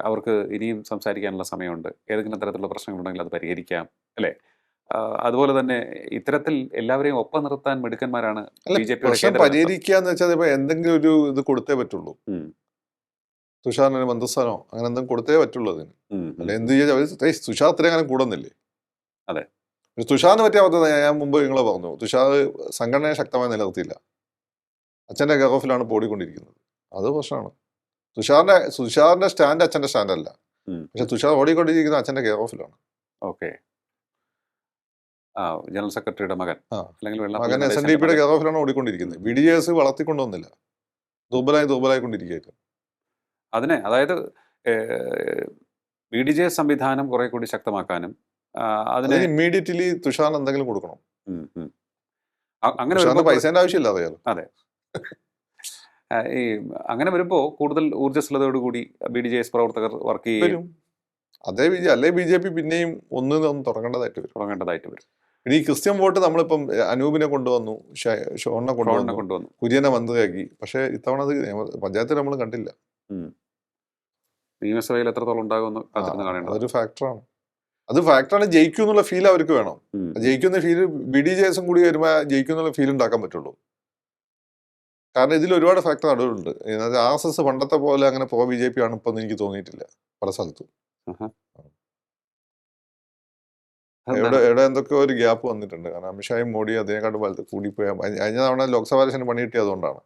അവർക്ക് ഇനിയും സംസാരിക്കാനുള്ള സമയമുണ്ട്. ഏതെങ്കിലും തരത്തിലുള്ള പ്രശ്നങ്ങളുണ്ടെങ്കിൽ അത് പരിഹരിക്കാം, അല്ലേ? അതുപോലെ തന്നെ ഇത്തരത്തിൽ എല്ലാവരെയും ഒപ്പം നിർത്താൻ മിടുക്കന്മാരാണ് BJP. പരിഹരിക്കാന്ന് വെച്ചാൽ ഇപ്പൊ എന്തെങ്കിലും ഒരു ഇത് കൊടുത്തേ പറ്റുള്ളൂ. തുഷാറിന് മന്ത്രിസ്ഥാനോ അങ്ങനെ എന്തെങ്കിലും കൊടുത്തേ പറ്റുള്ളൂ അതിന്. അല്ല എന്ത് ചെയ്യാ? തുഷാർ അത്രയും അങ്ങനെ കൂടുന്നില്ലേ? അതെ. തുഷാറിന് പറ്റിയ അവസ്ഥ ഞാൻ മുമ്പ് നിങ്ങളെ പറഞ്ഞു. തുഷാർ സംഘടനയെ ശക്തമായി നിലനിർത്തിയില്ല. അച്ഛൻ്റെ കെയർ ഓഫിലാണ് ഓടിക്കൊണ്ടിരിക്കുന്നത്. അത് പ്രശ്നമാണ്. തുഷാറിന്റെ സ്റ്റാൻഡ് അച്ഛൻ്റെ സ്റ്റാൻഡല്ല. പക്ഷെ തുഷാർ ഓടിക്കൊണ്ടിരിക്കുന്ന അച്ഛൻ്റെ കെയർ ഓഫിലാണ്. ജനറൽ സെക്രട്ടറിയുടെ മകൻ മകൻ SNDPയുടെ കെയർ ഓഫിലാണ് ഓടിക്കൊണ്ടിരിക്കുന്നത്. BDJS വളർത്തിക്കൊണ്ടുവന്നില്ല. ദുർബലായിക്കൊണ്ടിരിക്കുകയായിരുന്നു. അതായത് BDJS സംവിധാനം കുറെ കൂടി ശക്തമാക്കാനും അതിന് ഇമ്മീഡിയറ്റ്ലി തുഷാറിന് എന്തെങ്കിലും കൊടുക്കണം. അങ്ങനെ പൈസേന്റെ ആവശ്യമില്ല. അറിയാലോ. അതെ. അങ്ങനെ വരുമ്പോൾ കൂടുതൽ ഊർജ്ജസ്വലതയോടുകൂടി BDJS പ്രവർത്തകർ വർക്ക് ചെയ്യും. അതേ അല്ലെ BJP പിന്നെയും ഒന്ന് തുടങ്ങേണ്ടതായിട്ട് വരും. ഇനി ക്രിസ്ത്യൻ വോട്ട് നമ്മളിപ്പം അനൂപിനെ കൊണ്ടുവന്നു, ഷോണിനെ കൊണ്ടുവന്നു, കുര്യനെ മന്ത്രിയാക്കി. പക്ഷെ ഇത്തവണ അത് പഞ്ചായത്തിൽ നമ്മൾ കണ്ടില്ല. നിയമസഭയിൽ എത്രത്തോളം ഉണ്ടാകുമെന്ന് അതൊരു ഫാക്ടറാണ്. ജയിക്കും എന്നുള്ള ഫീൽ അവർക്ക് വേണം. ജയിക്കുന്ന ഫീൽ BDJSും കൂടി വരുമ്പോൾ ജയിക്കും എന്നുള്ള ഫീൽ ഉണ്ടാക്കാൻ പറ്റുള്ളൂ. കാരണം ഇതിൽ ഒരുപാട് ഫാക്ടർ നടുവുണ്ട്. RSS പണ്ടത്തെ പോലെ അങ്ങനെ BJP ആണ് ഇപ്പം എനിക്ക് തോന്നിയിട്ടില്ല പല സ്ഥലത്തും. എവിടെ എന്തൊക്കെ ഒരു ഗ്യാപ്പ് വന്നിട്ടുണ്ട്. കാരണം അമിത്ഷായും മോഡി അതിനെക്കാട്ടും വലുത് കൂടിപ്പോയാൽ കഴിഞ്ഞ തവണ ലോക്സഭാ ഇലക്ഷന് പണി കിട്ടിയത് അതുകൊണ്ടാണ്.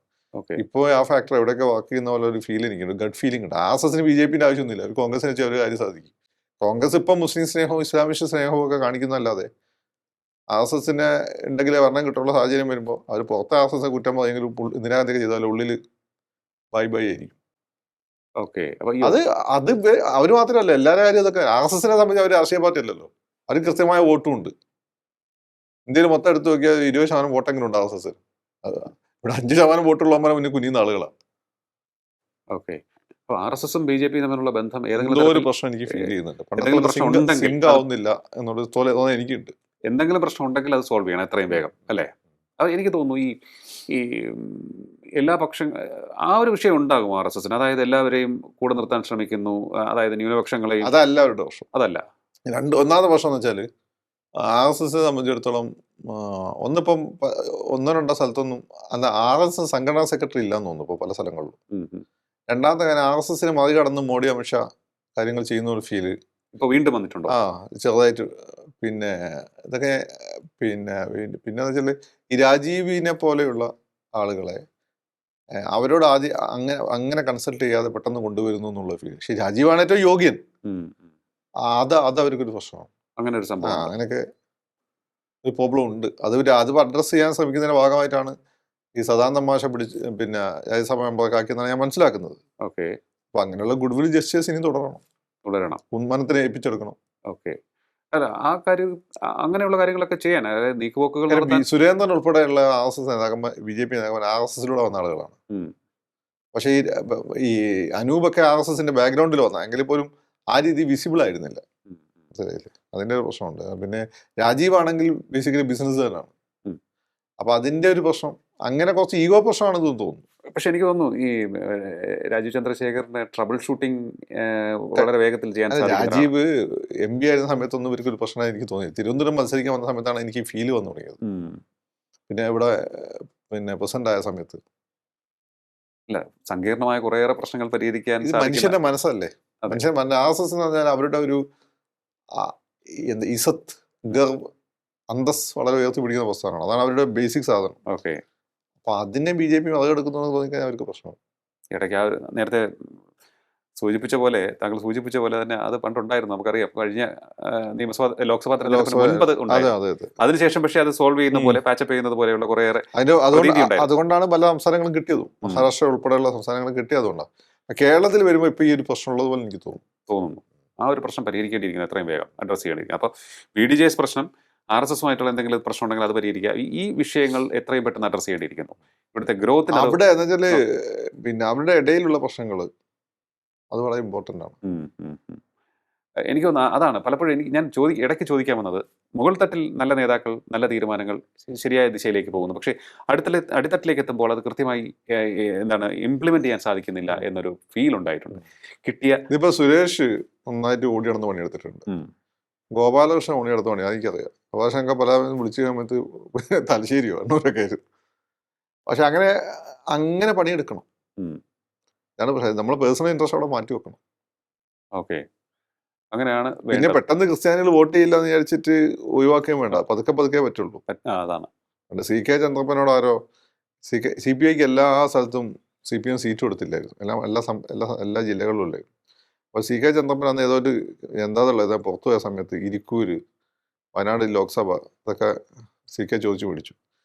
ഇപ്പോൾ ആ ഫാക്ടർ എവിടെയൊക്കെ വർക്ക് ചെയ്യുന്ന പോലെ ഒരു ഫീൽ എനിക്കുണ്ട്, ഗഡ് ഫീലിംഗ് ഉണ്ട്. RSSന് BJPന്റെ ആവശ്യമൊന്നുമില്ല. ഒരു കോൺഗ്രസിനെ വെച്ചാൽ ഒരു കാര്യം സാധിക്കും. കോൺഗ്രസ് ഇപ്പം മുസ്ലിം സ്നേഹവും ഇസ്ലാമിസ്റ്റ് സ്നേഹവും ഒക്കെ കാണിക്കുന്നതല്ലാതെ RSSന് ഉണ്ടെങ്കിലേ ഭരണം കിട്ടുള്ള സാഹചര്യം വരുമ്പോൾ അവർ പുറത്തെ RSS കുറ്റം പറയുമെങ്കിലും ഇന്ദിരാഗാന്ധിയൊക്കെ ചെയ്താലും ഉള്ളിൽ ബൈ ആയിരിക്കും. അത് അവർ മാത്രമല്ല, എല്ലാവരുടെ കാര്യം അതൊക്കെ. RSSനെ സംബന്ധിച്ച് അവർ രാഷ്ട്രീയ പാർട്ടി അല്ലല്ലോ. അതിന് കൃത്യമായ വോട്ടും ഉണ്ട്. ഇന്ത്യയിൽ മൊത്തം എടുത്തു നോക്കിയാൽ 20% വോട്ടെങ്കിലും ഉണ്ട് RSS. ഇവിടെ 5% വോട്ടുള്ളവന്മാരെ മുന്നിൽ കുനിയുന്ന ആളുകളാണ്. ഓക്കെ. അപ്പോൾ ആർ എസ് എസും ബി ജെ പിയും തമ്മിലുള്ള ബന്ധം ഏതെങ്കിലും എന്തോ ഒരു തരത്തിൽ പ്രശ്നം എനിക്ക് ഫീൽ ചെയ്യുന്നുണ്ട്. എന്തെങ്കിലും പണ്ടത്തെ പ്രശ്നം ഉണ്ടെങ്കിൽ സിങ്ക് അത് ആവുന്നില്ല എന്നൊരു തോന്നൽ എനിക്കുണ്ട്. എന്തെങ്കിലും പ്രശ്നം ഉണ്ടെങ്കിൽ അത് സോൾവ് ചെയ്യണം എത്രയും വേഗം, അല്ലേ? അത് എനിക്ക് തോന്നുന്നു ഈ ഈ എല്ലാ ആ ഒരു വിഷയം ഉണ്ടാകും ആർ എസ് എസിന്. അതായത് എല്ലാവരെയും കൂടെ നിർത്താൻ ശ്രമിക്കുന്നു, അതായത് ന്യൂനപക്ഷങ്ങളെയും. അതല്ല അവരുടെ പ്രശ്നം. അതല്ല. ഒന്നാമത്തെ പ്രശ്നം എന്ന് വെച്ചാൽ ആർ എസ് എസിനെ സംബന്ധിച്ചിടത്തോളം ഒന്നിപ്പം ഒന്നോ രണ്ടോ സ്ഥലത്തൊന്നും അല്ല ആർ എസ് എസ് സംഘടനാ സെക്രട്ടറി ഇല്ലാന്ന് തോന്നുന്നു ഇപ്പോൾ പല സ്ഥലങ്ങളിലും. രണ്ടാമത്തെ കാര്യം ആർ എസ് എസിനെ മറികടന്ന് മോഡി അമിത്ഷാ കാര്യങ്ങൾ ചെയ്യുന്ന ഒരു ഫീല് ഇപ്പോൾ വീണ്ടും വന്നിട്ടുണ്ടോ? ചെറുതായിട്ട്. പിന്നെ ഇതൊക്കെ പിന്നെ വെച്ചാൽ ഈ രാജീവിനെ പോലെയുള്ള ആളുകളെ അവരോട് ആദ്യം അങ്ങനെ കൺസൾട്ട് ചെയ്യാതെ പെട്ടെന്ന് കൊണ്ടുവരുന്നു എന്നുള്ള ഫീൽ. പക്ഷെ രാജീവാണ് ഏറ്റവും യോഗ്യൻ. അത് അവർക്കൊരു പ്രശ്നമാണ്. അങ്ങനെ ഒരു സംഭവം അങ്ങനെയൊക്കെ ഒരു പ്രോബ്ലം ഉണ്ട്. അത് അഡ്രസ്സ് ചെയ്യാൻ ശ്രമിക്കുന്നതിന്റെ ഭാഗമായിട്ടാണ് ഈ സദാനന്ദ മാഷ പിടിച്ച് രാജ്യസഭ മെമ്പർക്കാക്കിയെന്നാണ് ഞാൻ മനസ്സിലാക്കുന്നത്. ഓക്കെ. അപ്പൊ അങ്ങനെയുള്ള ഗുഡ് വിൽ ജസ്റ്റേഴ്സ് ഇനി തുടരണം, ഉന്മനത്തിനെ ഏൽപ്പിച്ചെടുക്കണം. ഓക്കെ. അല്ല, ആ കാര്യം അങ്ങനെയുള്ള കാര്യങ്ങളൊക്കെ ചെയ്യാൻ, അതായത് നീക്കുപോക്കുകൾ സുരേന്ദ്രൻ ഉൾപ്പെടെയുള്ള ആർ എസ് എസ് നേതാക്കന്മാർ ബി.ജെ.പി. നേതാക്കന്മാർ ആർ എസ് എസിലൂടെ വന്ന ആളുകളാണ്. പക്ഷേ ഈ അനൂപൊക്കെ ആർ എസ് എസിന്റെ ബാക്ക്ഗ്രൗണ്ടിൽ വന്ന എങ്കിൽ പോലും ആ രീതി വിസിബിൾ ആയിരുന്നില്ല. അതിന്റെ ഒരു പ്രശ്നമുണ്ട്. പിന്നെ രാജീവ് ആണെങ്കിൽ ബേസിക്കലി ബിസിനസ് തന്നെയാണ്. അപ്പൊ അതിന്റെ ഒരു പ്രശ്നം, അങ്ങനെ കുറച്ച് ഈഗോ പ്രശ്നമാണെന്ന് തോന്നുന്നു. പക്ഷെ എനിക്ക് തോന്നുന്നു ഈ രാജീവ് ചന്ദ്രശേഖറിന്റെ ട്രബിൾ ഷൂട്ടിംഗ് വളരെ വേഗത്തിൽ ചെയ്യാൻ സാധിക്കും. രാജീവ് എം പി ആയിരുന്ന സമയത്തൊന്നും ഇവർക്ക് ഒരു പ്രശ്നമായി എനിക്ക് തോന്നി. തിരുവനന്തപുരം മത്സരിക്കാൻ വന്ന സമയത്താണ് എനിക്ക് ഫീല് വന്നു തുടങ്ങിയത്. പിന്നെ ഇവിടെ പ്രസിഡന്റ് ആയ സമയത്ത് ഇല്ല, സങ്കീർണമായ കുറേയേറെ പ്രശ്നങ്ങൾ പരിഹരിക്കാൻ മനുഷ്യന്റെ മനസ്സല്ലേ. മനുഷ്യൻ ആർ എസ് എസ് എന്ന് പറഞ്ഞാൽ അവരുടെ ഒരു ഇസത്ത്, ഗർവ്, അന്തസ് വളരെ ഉയർത്തി പിടിക്കുന്ന പ്രസ്ഥാനമാണ്. അതാണ് അവരുടെ ബേസിക് സാധനം. ഓക്കെ. അപ്പൊ അതിനെ ബി.ജെ.പി. മറികടക്കുന്നു എന്ന് തോന്നിക്കഴിഞ്ഞാൽ അവർക്ക് പ്രശ്നമാണ്. ഇടയ്ക്ക് നേരത്തെ താങ്കൾ സൂചിപ്പിച്ച പോലെ തന്നെ അത് പണ്ടുണ്ടായിരുന്നു, നമുക്കറിയാം. കഴിഞ്ഞ ലോക്സഭാ തെരഞ്ഞെടുപ്പിന് മുൻപ് ഉണ്ടായിരുന്നു. അതിനുശേഷം പക്ഷേ അത് സോൾവ് ചെയ്യുന്ന പോലെ, പാച്ചപ്പ് ചെയ്യുന്നത് പോലെയുള്ള കുറേയേറെ. അതുകൊണ്ടാണ് പല സംസ്ഥാനങ്ങളും കിട്ടിയതും. മഹാരാഷ്ട്ര ഉൾപ്പെടെയുള്ള സംസ്ഥാനങ്ങൾ കിട്ടിയതുകൊണ്ടാണ്. കേരളത്തിൽ വരുമ്പോൾ ഇപ്പൊ ഈ ഒരു പ്രശ്നം ഉള്ളത് പോലെ എനിക്ക് തോന്നുന്നു. ആ ഒരു പ്രശ്നം പരിഹരിക്കേണ്ടിയിരിക്കുന്നു, എത്രയും വേഗം അഡ്രസ് ചെയ്യേണ്ടിയിരിക്കുന്നു. അപ്പോൾ BDJS പ്രശ്നം, RSSുമായിട്ടുള്ള എന്തെങ്കിലും പ്രശ്നം ഉണ്ടെങ്കിൽ അത് പരിഹരിക്കുക. ഈ വിഷയങ്ങൾ എത്രയും പെട്ടെന്ന് അഡ്രസ് ചെയ്യേണ്ടിയിരിക്കുന്നു. ഇവിടുത്തെ ഗ്രോത്തിന് അവിടെ അവരുടെ ഇടയിലുള്ള പ്രശ്നങ്ങൾ അത് വളരെ ഇമ്പോർട്ടൻ്റ് ആണ്. എനിക്ക് തോന്നുന്നു അതാണ് പലപ്പോഴും ഞാൻ ഇടയ്ക്ക് ചോദിക്കാൻ വന്നത്. മുകൾ തട്ടിൽ നല്ല നേതാക്കൾ, നല്ല തീരുമാനങ്ങൾ ശരിയായ ദിശയിലേക്ക് പോകുന്നു. പക്ഷേ അടിത്തട്ടിലേക്ക് എത്തുമ്പോൾ അത് കൃത്യമായി ഇംപ്ലിമെന്റ് ചെയ്യാൻ സാധിക്കുന്നില്ല എന്നൊരു ഫീൽ ഉണ്ടായിട്ടുണ്ട്. ഇതിപ്പോ സുരേഷ് നന്നായിട്ട് ഓടി നടന്ന് പണിയെടുത്തിട്ടുണ്ട്. ഗോപാലകൃഷ്ണൻ പണിയെടുത്ത പണി എനിക്കറിയാം. ഗോപാലകൃഷ്ണൻ പല വിളിച്ച സമയത്ത് തലശ്ശേരിയോ എന്നൊക്കെ ആയിരുന്നു. പക്ഷെ അങ്ങനെ പണിയെടുക്കണം. നമ്മൾ പേഴ്സണൽ ഇൻട്രസ്റ്റ് അവിടെ മാറ്റി വെക്കണം. ഓക്കെ. അങ്ങനെയാണ്. പിന്നെ പെട്ടെന്ന് ക്രിസ്ത്യാനികൾ വോട്ട് ചെയ്യില്ല എന്ന് വിചാരിച്ചിട്ട് ഒഴിവാക്കുകയും വേണ്ട. പതുക്കെ പറ്റുള്ളൂ. അതാണ്. CK ചന്ദ്രപ്പനോട് ആരോ CPIക്ക് എല്ലാ സ്ഥലത്തും CPM സീറ്റ് കൊടുത്തില്ലായിരുന്നു. എല്ലാ ജില്ലകളിലും ഉള്ളായിരുന്നു. അപ്പോൾ CK ചന്ദ്രപ്പൻ അന്ന് ഏതോ ഒരു എന്താന്നുള്ളത് പുറത്തു പോയ സമയത്ത് ഇരിക്കൂര്, വയനാട് ലോക്സഭ ഇതൊക്കെ CK ചോദിച്ചു മേടിച്ചു.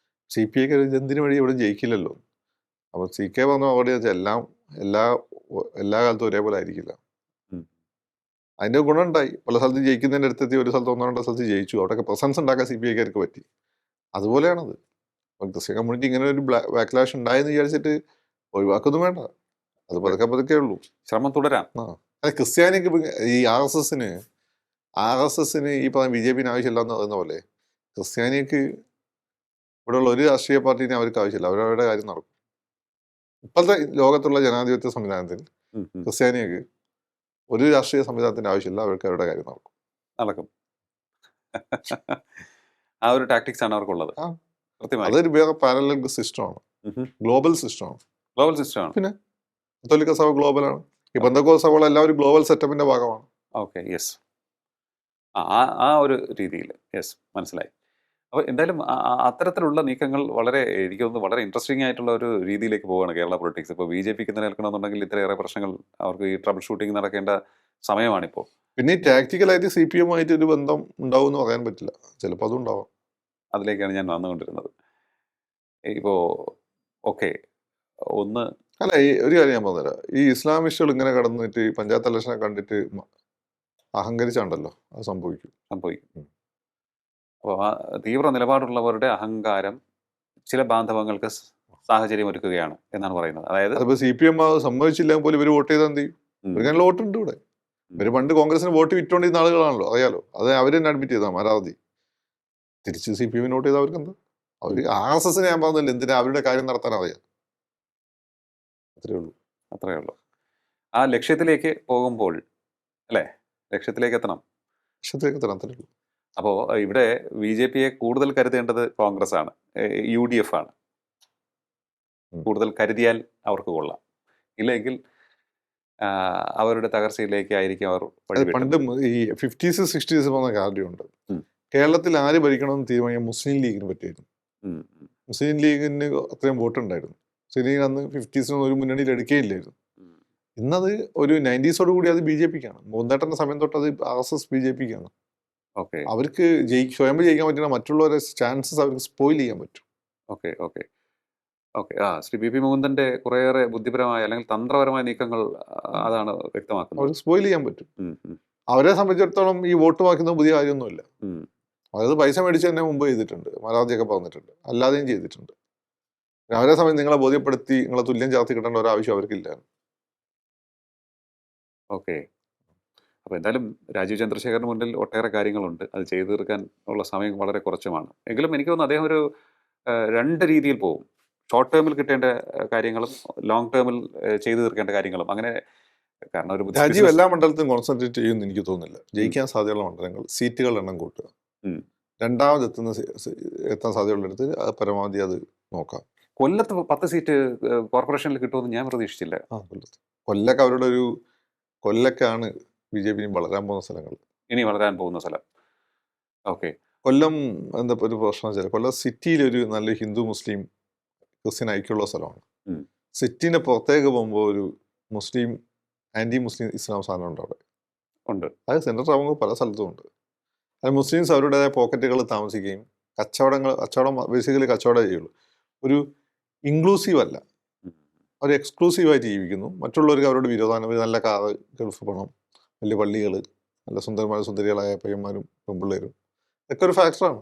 CPIക്ക് എന്തിനു വഴി ഇവിടെ ജയിക്കില്ലല്ലോ. അപ്പോൾ CK പറഞ്ഞ മറുപടി വെച്ചാൽ എല്ലാ കാലത്തും ഒരേപോലെ ആയിരിക്കില്ല. അതിന്റെ ഗുണമുണ്ടായി. പല സ്ഥലത്ത് ജയിക്കുന്നതിൻ്റെ അടുത്തെത്തി, ഒരു സ്ഥലത്ത് 1-2 സ്ഥലത്ത് ജയിച്ചു. അവിടെയൊക്കെ പ്രസൻസ് ഉണ്ടാക്കാൻ CPIക്കാർക്ക് പറ്റി. അതുപോലെയാണത്. ക്രിസ്ത്യൻ കമ്മ്യൂണിറ്റി ഇങ്ങനെ ഒരു ബാക്ക്ലാഷ് ഉണ്ടായെന്ന് വിചാരിച്ചിട്ട് ഒഴിവാക്കൊന്നും വേണ്ട. അത് പതുക്കെ ഉള്ളൂ. ശ്രമം തുടരാം. ക്രിസ്ത്യാനിക്ക് ഈ ആർ എസ് എസിന് ഈ പറഞ്ഞ BJP ആവശ്യമില്ല എന്ന് പറയുന്ന പോലെ ക്രിസ്ത്യാനിക്ക് ഇവിടെയുള്ള ഒരു രാഷ്ട്രീയ പാർട്ടീനെ അവർക്ക് ആവശ്യമില്ല. അവരവരുടെ കാര്യം നടക്കും. ഇപ്പോഴത്തെ ലോകത്തുള്ള ജനാധിപത്യ സംവിധാനത്തിൽ ക്രിസ്ത്യാനിക്ക് ഒരു രാഷ്ട്രീയ സംവിധാനത്തിന്റെ ആവശ്യമില്ല. അവർക്ക് അവരുടെ കാര്യം നടക്കും. ആ ഒരു ടാക്ടിക്സ് ആണ് അവർക്കുള്ളത്. അതൊരു വേറെ പാരലൽ സിസ്റ്റമാണ്. ഗ്ലോബൽ സിസ്റ്റമാണ്. പിന്നെ കത്തോലിക്ക സഭ ഗ്ലോബലാണ്. ഈ പെന്തക്കോസ്ത് സഭകൾ എല്ലാവരും ഗ്ലോബൽ സെറ്റപ്പിന്റെ ഭാഗമാണ്. Okay, yes. ആ ഒരു രീതിയിൽ യെസ്, മനസ്സിലായി. അപ്പോൾ എന്തായാലും അത്തരത്തിലുള്ള നീക്കങ്ങൾ എനിക്ക് തോന്നുന്നു വളരെ ഇൻട്രസ്റ്റിംഗ് ആയിട്ടുള്ള ഒരു രീതിയിലേക്ക് പോവുകയാണ് കേരള പൊളിറ്റിക്സ്. ഇപ്പോൾ BJPക്ക് നിലനിൽക്കണമെന്നുണ്ടെങ്കിൽ ഇത്രയേറെ പ്രശ്നങ്ങൾ, അവർക്ക് ഈ ട്രബിൾ ഷൂട്ടിംഗ് നടക്കേണ്ട സമയമാണിപ്പോൾ. പിന്നെ ടാക്ടിക്കലായിട്ട് CPM-ആയിട്ട് ഒരു ബന്ധം ഉണ്ടാവും എന്ന് പറയാൻ പറ്റില്ല. ചിലപ്പോൾ അതും ഉണ്ടാവാം. അതിലേക്കാണ് ഞാൻ വന്നുകൊണ്ടിരുന്നത്. ഇപ്പോൾ ഓക്കെ, അല്ല, ഒരു കാര്യം ഞാൻ പറഞ്ഞുതരാം. ഈ ഇസ്ലാമിസ്റ്റുകൾ ഇങ്ങനെ കടന്നിട്ട് പഞ്ചായത്ത് ഇലക്ഷനെ കണ്ടിട്ട് അഹങ്കരിച്ചാണ്ടല്ലോ, അത് സംഭവിക്കും. അപ്പോൾ ആ തീവ്ര നിലപാടുള്ളവരുടെ അഹങ്കാരം ചില ബാന്ധവങ്ങൾക്ക് സാഹചര്യം ഒരുക്കുകയാണ് എന്നാണ് പറയുന്നത്. അതായത് അതിപ്പോ CPM സമ്മതിച്ചില്ല പോലും ഇവർ വോട്ട് ചെയ്താൽ എന്ത് ചെയ്യും? ഉം, ഇവർക്ക് നല്ല വോട്ടുണ്ട് ഇവിടെ. ഇവര് പണ്ട് കോൺഗ്രസിന് വോട്ട് വിറ്റോണ്ടിരുന്ന ആളുകളാണല്ലോ, അറിയാലോ. അത് അവർ തന്നെ അഡ്മിറ്റ് ചെയ്താൽ മരാവതി തിരിച്ച് CPM വോട്ട് ചെയ്താൽ അവർക്ക് എന്താ? അവർക്ക് RSS ഞാൻ പറഞ്ഞില്ല, എന്തിനാ അവരുടെ കാര്യം നടത്താൻ അറിയാം. അത്രേ ഉള്ളൂ. അത്രയേ ഉള്ളൂ. ആ ലക്ഷ്യത്തിലേക്ക് പോകുമ്പോൾ അല്ലേ, ലക്ഷ്യത്തിലേക്ക് എത്തണം. ലക്ഷത്തിലേക്ക് തരാൻ അത്രേ ഉള്ളൂ. അപ്പോൾ ഇവിടെ BJP-യെ കൂടുതൽ കരുതേണ്ടത് കോൺഗ്രസ് ആണ്, UDF ആണ്. കൂടുതൽ കരുതിയാൽ അവർക്ക് കൊള്ളാം, ഇല്ലെങ്കിൽ അവരുടെ തകർച്ചയിലേക്ക് ആയിരിക്കും അവർ പണ്ട് ഈ 50s 60s പറഞ്ഞ കാര്യമുണ്ട്. കേരളത്തിൽ ആര് ഭരിക്കണമെന്ന് തീരുമാനിക്കാൻ മുസ്ലിം ലീഗിന് പറ്റിയായിരുന്നു. മുസ്ലിം ലീഗിന് അത്രയും വോട്ട് ഉണ്ടായിരുന്നു. മുസ്ലിം ലീഗ് അന്ന് 50s ഒരു മുന്നണിയിൽ എടുക്കുകയില്ലായിരുന്നു. ഇന്നത് ഒരു 90s കൂടി അത് BJP-ക്കാണ്. മോന്തേട്ടന്റെ സമയം തൊട്ട് അത് RSS BJP-ക്കാണ്. അവർക്ക് സ്വയം ജയിക്കാൻ പറ്റുന്ന മറ്റുള്ളവരെ ചാൻസസ് അവർക്ക് സ്പോയിൽ ചെയ്യാൻ പറ്റും. ശ്രീ BP മുകുന്ദന്റെ കുറേയേറെ ബുദ്ധിപരമായ അല്ലെങ്കിൽ തന്ത്രപരമായ നീക്കങ്ങൾ അതാണ് വ്യക്തമാക്കുന്നത്. അവർക്ക് സ്പോയിൽ ചെയ്യാൻ പറ്റും. അവരെ സംബന്ധിച്ചിടത്തോളം ഈ വോട്ട് വാക്കുന്നത് പുതിയ കാര്യമൊന്നുമില്ല. അതായത് പൈസ മേടിച്ച് തന്നെ മുമ്പ് ചെയ്തിട്ടുണ്ട്, മരാവതിയൊക്കെ പറഞ്ഞിട്ടുണ്ട്, അല്ലാതെയും ചെയ്തിട്ടുണ്ട്. അവരെ സമയം നിങ്ങളെ ബോധ്യപ്പെടുത്തി നിങ്ങളെ തുല്യം ചേർത്തി കിട്ടേണ്ട ഒരാവശ്യം അവർക്കില്ല. അപ്പോൾ എന്തായാലും രാജീവ് ചന്ദ്രശേഖറിന് മുന്നിൽ ഒട്ടേറെ കാര്യങ്ങളുണ്ട്, അത് ചെയ്തു തീർക്കാൻ ഉള്ള സമയം വളരെ കുറച്ചുമാണ്. എങ്കിലും എനിക്ക് തോന്നുന്നു അദ്ദേഹം ഒരു രണ്ട് രീതിയിൽ പോകും. ഷോർട്ട് ടേമിൽ കിട്ടേണ്ട കാര്യങ്ങളും ലോങ് ടേമിൽ ചെയ്തു തീർക്കേണ്ട കാര്യങ്ങളും. അങ്ങനെ കാരണം ഒരു രാജീവ് എല്ലാ മണ്ഡലത്തിലും കോൺസെൻട്രേറ്റ് ചെയ്യുമെന്ന് എനിക്ക് തോന്നുന്നില്ല. ജയിക്കാൻ സാധ്യതയുള്ള മണ്ഡലങ്ങൾ സീറ്റുകളുടെ എണ്ണം കൂട്ടുക, രണ്ടാമത് എത്താൻ സാധ്യതയുള്ളിടത്ത് അത് പരമാവധി അത് നോക്കാം. കൊല്ലത്ത് 10 സീറ്റ് കോർപ്പറേഷനിൽ കിട്ടുമെന്ന് ഞാൻ പ്രതീക്ഷിച്ചില്ല. കൊല്ലൊക്കെ അവരുടെ ഒരു കൊല്ലൊക്കെയാണ് BJP വളരാൻ പോകുന്ന സ്ഥലങ്ങൾ, ഇനി വളരാൻ പോകുന്ന സ്ഥലം. കൊല്ലം എന്താ ഒരു പ്രശ്നം വെച്ചാൽ കൊല്ലം സിറ്റിയിലൊരു നല്ല ഹിന്ദു മുസ്ലിം ക്രിസ്ത്യൻ ഐക്യമുള്ള സ്ഥലമാണ്. സിറ്റിന്റെ പുറത്തേക്ക് പോകുമ്പോൾ ഒരു മുസ്ലിം ആന്റി മുസ്ലിം ഇസ്ലാം സാധനം ഉണ്ട് അവിടെ ഉണ്ട്. അത് സെൻട്രൽ ആകുമ്പോൾ പല സ്ഥലത്തും ഉണ്ട്. അത് മുസ്ലിംസ് അവരുടേതായ പോക്കറ്റുകളിൽ താമസിക്കുകയും കച്ചവടം ബേസിക്കലി കച്ചവടം ചെയ്യുള്ളൂ. ഒരു ഇൻക്ലൂസീവ് അല്ല, അവർ എക്സ്ക്ലൂസീവായിട്ട് ജീവിക്കുന്നു. മറ്റുള്ളവർക്ക് അവരോട് വിരോധാനം, നല്ല കാറ്, ഗൾഫ് പണം, വലിയ പള്ളികൾ, നല്ല സുന്ദരികളായ പയ്യന്മാരും പെൺപിള്ളേരും, ഇതൊക്കെ ഒരു ഫാക്ടറാണ്.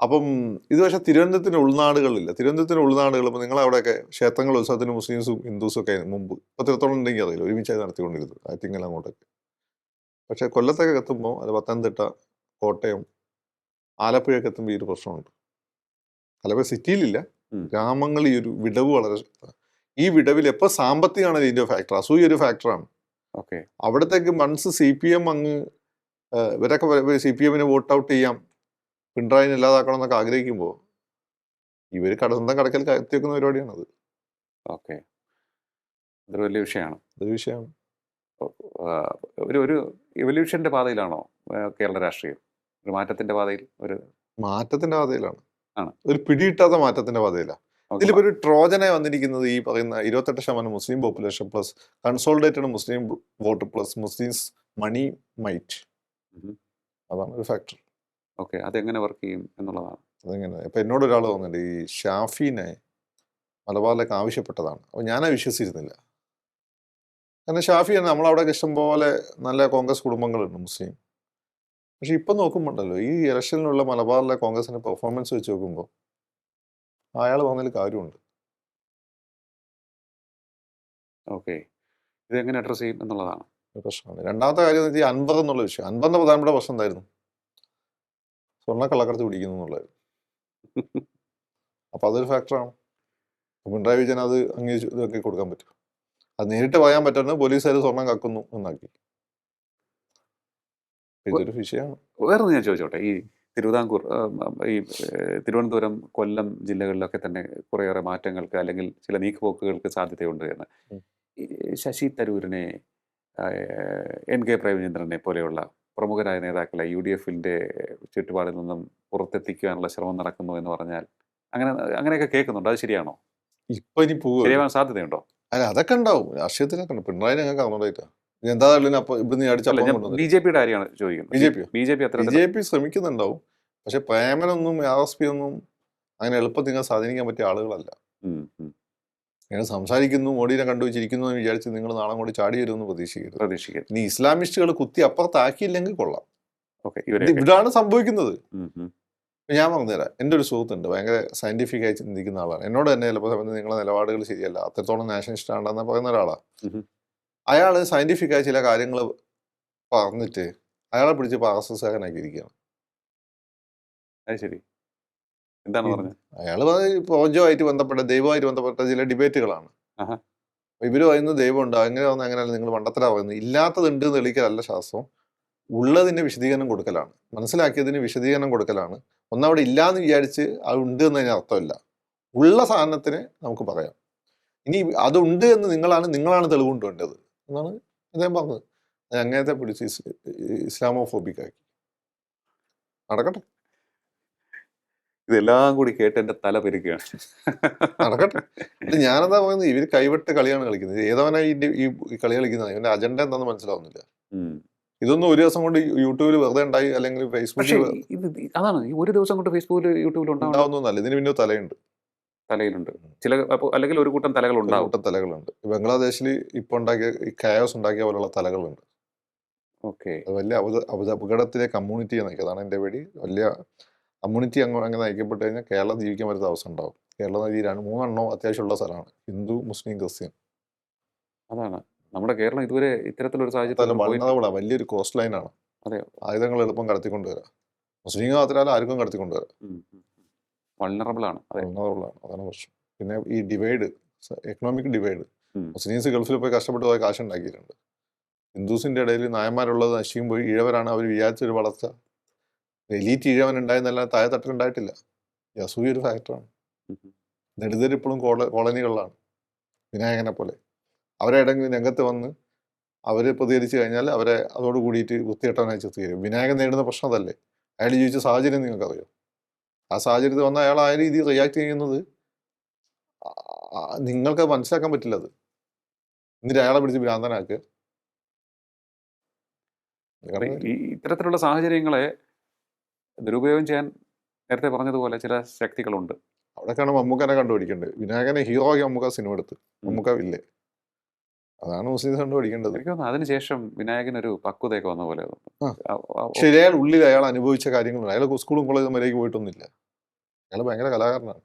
അപ്പം ഇത് പക്ഷേ തിരുവനന്തപുരത്തിൻ്റെ ഉൾനാടുകളിലില്ല. തിരുവനന്തപുരത്തിൻ്റെ ഉൾനാടുകൾ ഇപ്പോൾ നിങ്ങളവിടെയൊക്കെ ക്ഷേത്രങ്ങൾ ഉത്സവത്തിന് മുസ്ലിംസും ഹിന്ദുസും ഒക്കെ മുമ്പ് എത്രത്തോളം ഉണ്ടെങ്കിൽ അറിയില്ല, ഒരുമിച്ചായി നടത്തിക്കൊണ്ടിരുന്നത് ആറ്റിങ്ങൽ അങ്ങോട്ടൊക്കെ. പക്ഷേ കൊല്ലത്തൊക്കെ എത്തുമ്പോൾ അത് പത്തനംതിട്ട, കോട്ടയം, ആലപ്പുഴയൊക്കെ എത്തുമ്പോൾ ഈ ഒരു പ്രശ്നമുണ്ട്. ആലപ്പുഴ സിറ്റിയിലില്ല, ഗ്രാമങ്ങളിൽ ഈ ഒരു വിടവ് വളരെ ശക്തമാണ്. ഈ വിടവിൽ എപ്പോൾ സാമ്പത്തികമാണ് ഇതിൻ്റെ ഫാക്ടർ, അസൂയ ഒരു ഫാക്ടറാണ്. അവിടത്തേക്ക് മൺസ് CPM അങ്ങ് ഇവരൊക്കെ CPM-ന് വോട്ട് ഔട്ട് ചെയ്യാം, പിണറായിനെ ഇല്ലാതാക്കണം എന്നൊക്കെ ആഗ്രഹിക്കുമ്പോൾ ഇവർ സ്വന്തം കടക്കൽ എത്തിവെക്കുന്ന പരിപാടിയാണത്. അതൊരു വലിയ വിഷയമാണ്. അതൊരു വിഷയമാണ്. ഒരു എവല്യൂഷന്റെ പാതയിലാണോ കേരള രാഷ്ട്രീയം? ഒരു മാറ്റത്തിന്റെ പാതയിൽ, ഒരു മാറ്റത്തിന്റെ പാതയിലാണ്, ഒരു പിടികിട്ടാത്ത മാറ്റത്തിന്റെ പാതയിലാണ്. ഇതിലിപ്പോൾ ഒരു ട്രോജനെ വന്നിരിക്കുന്നത് ഈ പറയുന്ന 28% മുസ്ലിം പോപ്പുലേഷൻ പ്ലസ് കൺസോളിഡേറ്റഡ് മുസ്ലിം വോട്ട് പ്ലസ് മുസ്ലിംസ് മണി മൈറ്റ്, അതാണ് ഒരു ഫാക്ടർ. അതെങ്ങനെ വർക്ക് ചെയ്യും എന്നുള്ളതാണ്. അതെങ്ങനെ ഇപ്പം എന്നോട് ഒരാൾ വന്നിട്ട് ഈ ഷാഫിനെ മലബാറിലേക്ക് ആവശ്യപ്പെട്ടതാണ്. അപ്പോൾ ഞാനത് വിശ്വസിച്ചിരുന്നില്ല. കാരണം ഷാഫി തന്നെ നമ്മളവിടെ ഇഷ്ടം പോലെ നല്ല കോൺഗ്രസ് കുടുംബങ്ങളുണ്ട് മുസ്ലിം. പക്ഷെ ഇപ്പം നോക്കുമ്പോണ്ടല്ലോ ഈ ഇലക്ഷനിലുള്ള മലബാറിലെ കോൺഗ്രസിന്റെ പെർഫോമൻസ് വെച്ച് നോക്കുമ്പോൾ അയാൾ പറഞ്ഞതിൽ കാര്യമുണ്ട്. ഇതെങ്ങനെ അഡ്രസ് ചെയ്യും എന്നുള്ളതാണ് പ്രശ്നമാണ്. രണ്ടാമത്തെ കാര്യം എന്ന് വെച്ചാൽ അൻവർ എന്നുള്ള വിഷയം. അൻവറിന്റെ പ്രധാനപ്പെട്ട പ്രശ്നം എന്തായിരുന്നു? സ്വർണ്ണക്കള്ളക്കടത്ത് പിടിക്കുന്നു എന്നുള്ളത്. അപ്പോൾ അതൊരു ഫാക്ടറാണ്. പിണറായി വിജയൻ അത് അംഗീകരിച്ച് ഇതൊക്കെ കൊടുക്കാൻ പറ്റും. അത് നേരിട്ട് പറയാൻ പറ്റുന്നത് പോലീസുകാർ സ്വർണം കക്കുന്നു എന്നാക്കി. ഇതൊരു വിഷയമാണ്. വേറൊന്ന് ഞാൻ ചോദിച്ചോട്ടെ, ഈ തിരുവനന്തപുരം, കൊല്ലം ജില്ലകളിലൊക്കെ തന്നെ കുറേയേറെ മാറ്റങ്ങൾക്ക് അല്ലെങ്കിൽ ചില നീക്കുപോക്കുകൾക്ക് സാധ്യതയുണ്ട് എന്ന്. ശശി തരൂരിനെ, NK പ്രേമചന്ദ്രനെ പോലെയുള്ള പ്രമുഖരായ നേതാക്കളെ UDF-ന്റെ ചുറ്റുപാടിൽ നിന്നും പുറത്തെത്തിക്കാനുള്ള ശ്രമം നടക്കുന്നു എന്ന് പറഞ്ഞാൽ അങ്ങനെയൊക്കെ കേൾക്കുന്നുണ്ട്. അത് ശരിയാണോ? ഇപ്പൊ ഇനി ശരിയാവാൻ സാധ്യതയുണ്ടോ? അല്ല, അതൊക്കെ ഉണ്ടാവും. രാഷ്ട്രീയത്തിലൊക്കെ ഉണ്ട്. പിണറായി ഞങ്ങൾക്ക് അറിഞ്ഞൂടായിട്ടാ എന്താ BJP-യുടെ കാര്യമാണ് ചോദിക്കുന്നത്. BJP ശ്രമിക്കുന്നുണ്ടാവും. പക്ഷെ പ്രേമനൊന്നും RSP ഒന്നും അങ്ങനെ എളുപ്പത്തിൽ നിങ്ങൾ സ്വാധീനിക്കാൻ പറ്റിയ ആളുകളല്ല. നിങ്ങൾ സംസാരിക്കുന്നു, മോഡിനെ കണ്ടുവച്ചിരിക്കുന്നു എന്ന് വിചാരിച്ച് നിങ്ങൾ നാളെ കൂടി ചാടി വരുമെന്ന് പ്രതീക്ഷിക്കരുത്. ഇനി ഇസ്ലാമിസ്റ്റുകൾ കുത്തി അപ്പുറത്താക്കിയില്ലെങ്കിൽ കൊള്ളാം. ഇവിടാണ് സംഭവിക്കുന്നത്. ഞാൻ പറഞ്ഞുതരാം. എൻ്റെ ഒരു സുഹൃത്തുണ്ട്. ഭയങ്കര സയന്റിഫിക് ആയി ചിന്തിക്കുന്ന ആളാണ്. എന്നോട് തന്നെ ചിലപ്പോൾ പറയുന്നത് നിങ്ങളുടെ നിലപാടുകൾ ശരിയല്ല. അത്രത്തോളം നാഷണലിസ്റ്റ് ആണെന്ന് പറയുന്ന ഒരാളാണ്. ഉം. അയാൾ സയന്റിഫിക് ആയി ചില കാര്യങ്ങൾ പറഞ്ഞിട്ട് അയാളെ പിടിച്ച് ഇപ്പോൾ ആർഎസ്എസ്കാരനാക്കിയിരിക്കുകയാണ്. അത് ശരി. എന്താണ് പറഞ്ഞത്? അയാൾ പ്രപഞ്ചവുമായിട്ട് ബന്ധപ്പെട്ട ദൈവമായിട്ട് ബന്ധപ്പെട്ട ചില ഡിബേറ്റുകളാണ്. ആഹാ. ഇവർ പറയുന്നത് ദൈവമുണ്ട്, അങ്ങനെ വന്ന് അങ്ങനെയല്ല, നിങ്ങൾ മണ്ടത്തരാ പറയുന്നത്. ഇല്ലാത്തതുണ്ട് എന്ന് തെളിയിക്കലല്ല ശാസ്ത്രം, ഉള്ളതിന്റെ വിശദീകരണം കൊടുക്കലാണ്. മനസ്സിലാക്കിയതിന് വിശദീകരണം കൊടുക്കലാണ്. ഒന്നവിടെ ഇല്ലാന്ന് വിചാരിച്ച് അത് ഉണ്ട് എന്നതിന് അർത്ഥമില്ല. ഉള്ള സാധനത്തിന് നമുക്ക് പറയാം. ഇനി അതുണ്ട് എന്ന് നിങ്ങളാണ് തെളിവ് കൊണ്ടുവേണ്ടത് എന്നാണ് അദ്ദേഹം പറഞ്ഞത്. അത് അങ്ങനത്തെ പിടിച്ച് ഇസ്ലാമോഫോബിക് ആക്കി. നടക്കട്ടെ ഇതെല്ലാം കൂടി കേട്ട് എൻ്റെ തല പെരുക്കുകയാണ്. നടക്കട്ടെ. ഇത് ഞാനെന്താ പറയുന്നത്, ഇവര് കൈവിട്ട് കളിയാണ് കളിക്കുന്നത്. ഏതവനായി ഈ കളി കളിക്കുന്നത്? ഇവന്റെ അജണ്ട എന്താണെന്ന് മനസ്സിലാവുന്നില്ല. ഇതൊന്നും ഒരു ദിവസം കൊണ്ട് യൂട്യൂബിൽ വെറുതെ ഉണ്ടായി അല്ലെങ്കിൽ പക്ഷേ ഫേസ്ബുക്കിൽ അതാണ് ഈ ഒരു ദിവസം കൊണ്ട് ഫേസ്ബുക്കിൽ യൂട്യൂബിൽ ഉണ്ടാവുന്നല്ല. ഇതിന് പിന്നെ തലയുണ്ട്, തലയിലുണ്ട് ചില, അല്ലെങ്കിൽ ഒരു കൂട്ടം തലകൾ ഉണ്ടാവും. കൂട്ടം തലകളുണ്ട്. ബംഗ്ലാദേശിൽ ഇപ്പൊ ഉണ്ടാക്കിയ ഈ കയോസ് ഉണ്ടാക്കിയ പോലുള്ള തലകളുണ്ട്. ഓക്കെ. അത് വലിയ അപകടത്തിലെ കമ്മ്യൂണിറ്റിയെ നയിക്കുക. അതാണ് എൻ്റെ പേടി. വലിയ കമ്മ്യൂണിറ്റി അങ്ങനെ നയിക്കപ്പെട്ട് കഴിഞ്ഞാൽ കേരളം ജീവിക്കാൻ പറ്റുന്ന അവസ്ഥ ഉണ്ടാവും. കേരളം ഈ 2-3 അത്യാവശ്യമുള്ള സ്ഥലമാണ്. ഹിന്ദു, മുസ്ലിം, ക്രിസ്ത്യൻ. അതാണ് നമ്മുടെ കേരളം ഇതുവരെ ഇത്തരത്തിലൊരു സാഹചര്യം. വലിയൊരു കോസ്റ്റ് ലൈനാണ്. അതെ, ആയുധങ്ങൾ എളുപ്പം കടത്തിക്കൊണ്ടുവരാം. മുസ്ലിം മാത്രമല്ല, ആർക്കും കടത്തിക്കൊണ്ടുവരാം. വൾണറബിൾ ആണ്. അതാണ് പ്രശ്നം. പിന്നെ ഈ ഡിവൈഡ്, എക്കണോമിക് ഡിവൈഡ്. മുസ്ലിംസ് ഗൾഫിൽ പോയി കഷ്ടപ്പെട്ട് പോയി കാശ് ഉണ്ടാക്കിയിട്ടുണ്ട്. ഹിന്ദുസിന്റെ ഇടയിൽ നായന്മാരുള്ളത് നശിക്കും പോയി ഇഴവരാണ് അവർ വിചാരിച്ചൊരു വളർച്ച. എലീറ്റ് ഇഴവൻ ഉണ്ടായെന്നല്ല, താഴെ തട്ടിലുണ്ടായിട്ടില്ല. ഈ അസൂയ ഒരു ഫാക്ടറാണ്. ദളിതർ ഇപ്പോഴും കോളനികളിലാണ്, വിനായകനെ പോലെ. അവരെ ഏതെങ്കിലും രംഗത്ത് വന്ന് അവർ പ്രതികരിച്ചു കഴിഞ്ഞാൽ അവരെ അതോട് കൂടിയിട്ട് വൃത്തികെട്ടവനായി ചിത്രീകരിക്കും. വിനായകൻ നേരിടുന്ന പ്രശ്നം അതല്ലേ? അയാൾ ജീവിച്ച സാഹചര്യം നിങ്ങൾക്കറിയോ? ആ സാഹചര്യത്തിൽ വന്ന് അയാൾ ആ രീതിയിൽ റിയാക്ട് ചെയ്യുന്നത് നിങ്ങൾക്ക് മനസ്സിലാക്കാൻ പറ്റില്ല. അത് എന്നിട്ട് അയാളെ പിടിച്ച് ഭ്രാന്തനാക്കുക. ഇത്തരത്തിലുള്ള സാഹചര്യങ്ങളെ ദുരുപയോഗം ചെയ്യാൻ നേരത്തെ പറഞ്ഞതുപോലെ ചില ശക്തികളുണ്ട്. അവിടെയൊക്കെയാണ് മമ്മൂക്കനെ കണ്ടുപിടിക്കേണ്ടത്. വിനായകനെ ഹീറോ ആക്കി മമ്മൂക്ക സിനിമ എടുത്ത്, മമ്മൂക്ക ഇല്ലേ? അതാണ് മുസ്ലിംസ് കണ്ടുപിടിക്കേണ്ടത്. എനിക്ക് തോന്നുന്നു അതിനുശേഷം വിനായകനൊരു പക്വതയൊക്കെ വന്ന പോലെ. ശരി, അയാൾ ഉള്ളിൽ അയാൾ അനുഭവിച്ച കാര്യങ്ങളുണ്ട്. അയാൾ സ്കൂളും കോളേജും വരേക്ക് പോയിട്ടൊന്നുമില്ല. അയാൾ ഭയങ്കര കലാകാരനാണ്.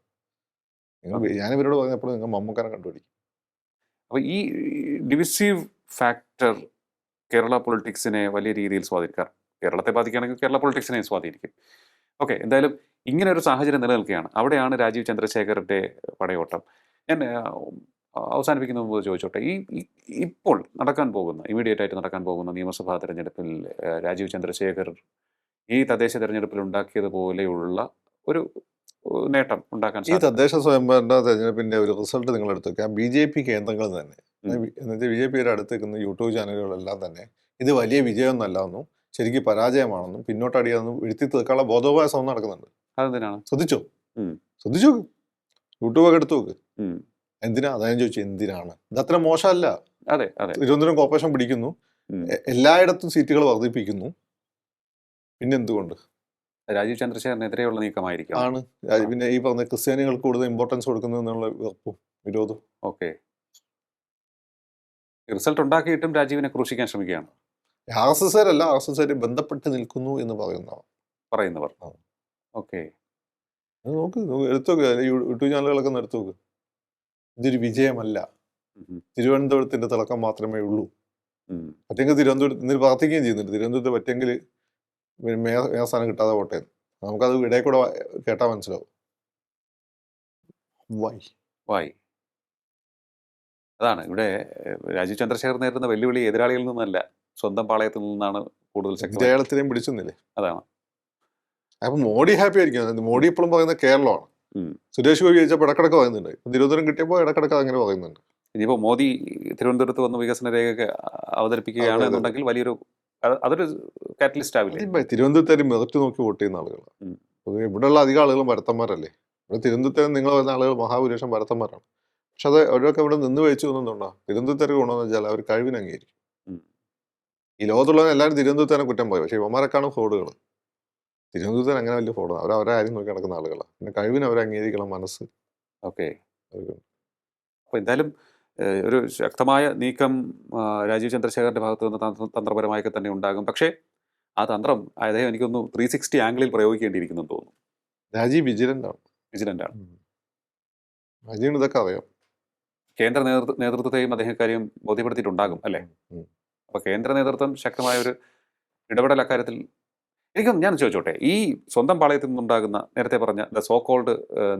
ഞാനിവരോട് പറഞ്ഞപ്പോൾ നിങ്ങൾ മമ്മൂക്കനെ കണ്ടുപിടിക്കും. അപ്പോൾ ഈ ഡിവിസീവ് ഫാക്ടർ കേരള പൊളിറ്റിക്സിനെ വലിയ രീതിയിൽ സ്വാധീനിക്കാം. കേരളത്തെ ബാധിക്കുകയാണെങ്കിൽ കേരള പൊളിറ്റിക്സിനെ സ്വാധീനിക്കും. ഓക്കെ, എന്തായാലും ഇങ്ങനെ ഒരു സാഹചര്യം നിലനിൽക്കുകയാണ്. അവിടെയാണ് രാജീവ് ചന്ദ്രശേഖറിൻ്റെ പടയോട്ടം. ഞാൻ അവസാനിപ്പിക്കുന്ന മുമ്പ് ചോദിച്ചോട്ടെ, ഇപ്പോൾ നടക്കാൻ പോകുന്ന, ഇമീഡിയറ്റ് ആയിട്ട് നടക്കാൻ പോകുന്ന നിയമസഭാ തെരഞ്ഞെടുപ്പിൽ രാജീവ് ചന്ദ്രശേഖർ ഈ തദ്ദേശ തെരഞ്ഞെടുപ്പിൽ ഉണ്ടാക്കിയതുപോലെയുള്ള ഒരു നേട്ടം ഉണ്ടാക്കാൻ ഈ തദ്ദേശ സ്വയംഭരണ തെരഞ്ഞെടുപ്പിന്റെ ഒരു റിസൾട്ട് നിങ്ങൾ എടുത്തു വെക്കാം. BJP കേന്ദ്രങ്ങൾ തന്നെ, എന്നുവെച്ചാൽ BJPയുടെ അടുത്ത് നിൽക്കുന്ന യൂട്യൂബ് ചാനലുകളെല്ലാം തന്നെ ഇത് വലിയ വിജയമൊന്നല്ല എന്നും ശരിക്കും പരാജയമാണെന്നും പിന്നോട്ടടിയാണെന്നും എഴുത്തി തീർക്കാനുള്ള ബോധോപായ ശ്രമം നടക്കുന്നുണ്ട്. അതെന്തിനാണ്? ശ്രദ്ധിച്ചു നോക്ക്, യൂട്യൂബൊക്കെ എടുത്തു നോക്ക്. എന്തിനാ? അതായത് ചോദിച്ചു, എന്തിനാണ്? ഇതത്ര മോശമല്ല. അതെ, തിരുവനന്തപുരം കോർപ്പറേഷൻ പിടിക്കുന്നു, എല്ലായിടത്തും സീറ്റുകൾ വർദ്ധിപ്പിക്കുന്നു. പിന്നെ എന്തുകൊണ്ട്? രാജീവ് ചന്ദ്രശേഖരനെതിരെയുള്ള നീക്കമായിരിക്കും ആണ്. പിന്നെ ഈ പറഞ്ഞ ക്രിസ്ത്യാനികൾക്ക് കൂടുതൽ ഇമ്പോർട്ടൻസ് കൊടുക്കുന്നതിനുള്ള വെറുപ്പും വിരോധം. ഓക്കെ, റിസൾട്ട് ഉണ്ടാക്കിയിട്ടും രാജീവിനെ ക്രൂശിക്കാൻ ശ്രമിക്കുകയാണ്. RSSകാരല്ല, RSSകാർ ബന്ധപ്പെട്ട് നിൽക്കുന്നു എന്ന് പറയുന്നവർ. ഓക്കെ, നോക്ക്, എടുത്തോക്ക്. യൂട്യൂബ് ചാനലുകളൊക്കെ എടുത്തു നോക്ക്. ഇതൊരു വിജയമല്ല, തിരുവനന്തപുരത്തിന്റെ തിളക്കം മാത്രമേ ഉള്ളൂ. പറ്റെങ്കിൽ തിരുവനന്തപുരത്ത് ഇന്ന് പ്രാർത്ഥിക്കുകയും ചെയ്യുന്നുണ്ട്. തിരുവനന്തപുരത്ത് പറ്റെങ്കിൽ മേയർ സ്ഥാനം കിട്ടാതെ പോട്ടെ. നമുക്കത് ഇടയിൽ കൂടെ കേട്ടാൽ മനസ്സിലാവും. വൈ അതാണ് ഇവിടെ രാജീവ് ചന്ദ്രശേഖർ നേരിടുന്ന വെല്ലുവിളി എതിരാളികളിൽ നിന്നല്ല, സ്വന്തം പാളയത്തിൽ നിന്നാണ് കൂടുതൽ ശക്തി. കേരളത്തിലെയും പിടിച്ചൊന്നില്ലേ? അതാണ്. അപ്പൊ മോഡി ഹാപ്പി ആയിരിക്കും. മോഡി ഇപ്പോഴും പറയുന്നത് കേരളമാണ്. സുരേഷ് ഗോപി ചോദിച്ചപ്പോൾ ഇടക്കിടക്ക് പറയുന്നുണ്ട്. തിരുവനന്തപുരം കിട്ടിയപ്പോൾ ഇടക്കിടക്ക് അങ്ങനെ പറയുന്നുണ്ട്. ഇനിയിപ്പോൾ മോദി തിരുവനന്തപുരത്ത് വന്ന് വികസന രേഖ അവതരിപ്പിക്കുകയാണ് എന്നുണ്ടെങ്കിൽ വലിയൊരു അതൊരു കാറ്റലിസ്റ്റ് ആവില്ലേ? തിരുവനന്തപുരത്തേക്ക് മെറിറ്റ് നോക്കി വോട്ട് ചെയ്യുന്ന ആളുകളാണ്. ഇവിടെയുള്ള അധികം ആളുകളും ഭരത്തന്മാരല്ലേ. ഇവിടെ തിരുവനന്തപുരത്ത് നിങ്ങൾ വരുന്ന ആളുകൾ മഹാഭൂരിപക്ഷം ഭരത്തന്മാരാണ്. പക്ഷെ അത് അവരൊക്കെ ഇവിടെ നിന്ന് വെച്ചു തോന്നുന്നുണ്ടോ? തിരുവനന്തപുരത്തേക്ക് ഗുണമെന്ന് വെച്ചാൽ അവർ കഴിവിന് അംഗീകരിക്കും. ഈ ലോകത്തുള്ള എല്ലാവരും തിരുവനന്തപുരത്തേനെ കുറ്റം പോയി. പക്ഷെ ഇവന്മാരൊക്കെയാണ് ഫ്രോഡുകൾ. തിരുവനന്തപുരത്തിന് അങ്ങനെ വലിയ ഫ്രോഡ്. അവരെ ആരും നോക്കി നടക്കുന്ന ആളുകളാണ്. പിന്നെ കഴിവിന് അവരെ അംഗീകരിക്കണം, മനസ്സ്. ഓക്കെ, അപ്പോൾ എന്തായാലും ഒരു ശക്തമായ നീക്കം രാജീവ് ചന്ദ്രശേഖറിന്റെ ഭാഗത്ത് നിന്ന് തന്ത്രപരമായൊക്കെ തന്നെ ഉണ്ടാകും. പക്ഷേ ആ തന്ത്രം അദ്ദേഹം എനിക്കൊന്ന് 360 ആംഗിളിൽ പ്രയോഗിക്കേണ്ടിയിരിക്കുന്നു തോന്നുന്നു. രാജീവ് വിജിലന്റ് ആണ്. വിജിലന്റ് ആണ്. രാജീവിന് ഇതൊക്കെ അറിയാം. കേന്ദ്ര നേതൃത്വത്തെയും അദ്ദേഹം കാര്യം ബോധ്യപ്പെടുത്തിയിട്ടുണ്ടാകും അല്ലേ? അപ്പൊ കേന്ദ്ര നേതൃത്വം ശക്തമായ ഒരു ഇടപെടൽ അക്കാര്യത്തിൽ ഞാൻ ചോദിച്ചോട്ടെ, ഈ സ്വന്തം പാളയത്തിൽ നിന്നുണ്ടാകുന്ന നേരത്തെ പറഞ്ഞ ദ സോ കോൾഡ്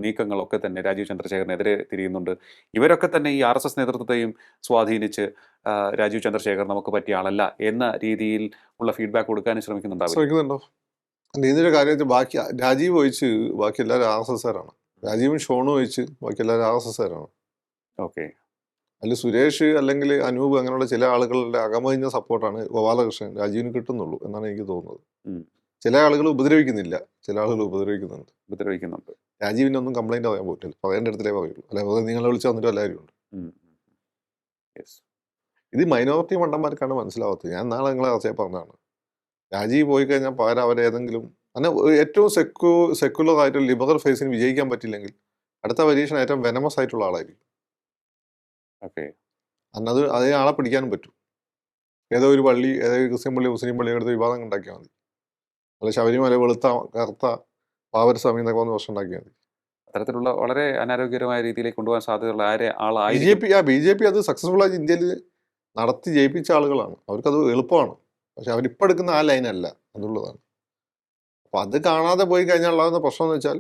നീക്കങ്ങളൊക്കെ തന്നെ രാജീവ് ചന്ദ്രശേഖരനെതിരെ തിരിയുന്നുണ്ട്. ഇവരൊക്കെ തന്നെ ഈ RSS നേതൃത്വത്തെയും സ്വാധീനിച്ച് രാജീവ് ചന്ദ്രശേഖർ നമുക്ക് പറ്റിയ ആളല്ല എന്ന രീതിയിൽ ഉള്ള ഫീഡ്ബാക്ക് കൊടുക്കാനും ശ്രമിക്കുന്നുണ്ടോ? ഇതിന്റെ കാര്യം ബാക്കി രാജീവ് ഒഴിച്ച് ബാക്കി എല്ലാവരും RSSകാരാണ്. രാജീവും ഷോണും ഒഴിച്ച് ബാക്കി എല്ലാവരും RSSകാരാണ്. ഓക്കെ. അതിൽ സുരേഷ് അല്ലെങ്കിൽ അനൂപ് അങ്ങനെയുള്ള ചില ആളുകളുടെ അകമഴിഞ്ഞ സപ്പോർട്ടാണ് ഗോപാലകൃഷ്ണൻ രാജീവിന് കിട്ടുന്നുള്ളൂ എന്നാണ് എനിക്ക് തോന്നുന്നത്. ചില ആളുകൾ ഉപദ്രവിക്കുന്നില്ല, ചില ആളുകൾ ഉപദ്രവിക്കുന്നുണ്ട്. രാജീവിന്റെ ഒന്നും കംപ്ലൈന്റ് പറയാൻ പറ്റില്ല, പറയേണ്ട അടുത്തിലേ പറയുള്ളൂ. അല്ലെ നിങ്ങളെ വിളിച്ച് വന്നിട്ട് എല്ലാവരും ഉണ്ട്. ഇത് മൈനോറിറ്റി മണ്ടന്മാർക്കാണ് മനസ്സിലാവാത്തത്. ഞാൻ നാളെ നിങ്ങളെ ചർച്ചയെ പറഞ്ഞതാണ്, രാജീവ് പോയി കഴിഞ്ഞാൽ പകരം അവരേതെങ്കിലും ഏറ്റവും സെക്യുലർ ആയിട്ട് ലിബറൽ ഫേസിന് വിജയിക്കാൻ പറ്റില്ലെങ്കിൽ അടുത്ത പരീക്ഷണം ഏറ്റവും വെനമസ് ആയിട്ടുള്ള ആളായിരിക്കും. അത് അതേ ആളെ പിടിക്കാനും പറ്റും. ഏതോ ഒരു പള്ളി, ഏതോ ക്രിസ്ത്യൻ പള്ളി മുസ്ലിം പള്ളി എടുത്ത് വിവാദം ഉണ്ടാക്കിയാൽ മതി. അല്ല ശബരിമല വെളുത്ത കറുത്ത പാവരസ്വാമി എന്നൊക്കെ വന്ന് പ്രശ്നം ഉണ്ടാക്കിയാൽ മതി. അത്തരത്തിലുള്ള വളരെ അനാരോഗ്യകരമായ രീതിയിലേക്ക് കൊണ്ടുപോകാൻ സാധ്യതയുള്ള BJP അത് സക്സസ്ഫുൾ ആയി ഇന്ത്യയിൽ നടത്തി ജയിപ്പിച്ച ആളുകളാണ്. അവർക്കത് എളുപ്പമാണ്. പക്ഷെ അവരിപ്പോൾ എടുക്കുന്ന ആ ലൈനല്ല, അതുള്ളതാണ്. അപ്പൊ അത് കാണാതെ പോയി കഴിഞ്ഞാൽ ഉണ്ടാകുന്ന പ്രശ്നം എന്ന് വെച്ചാൽ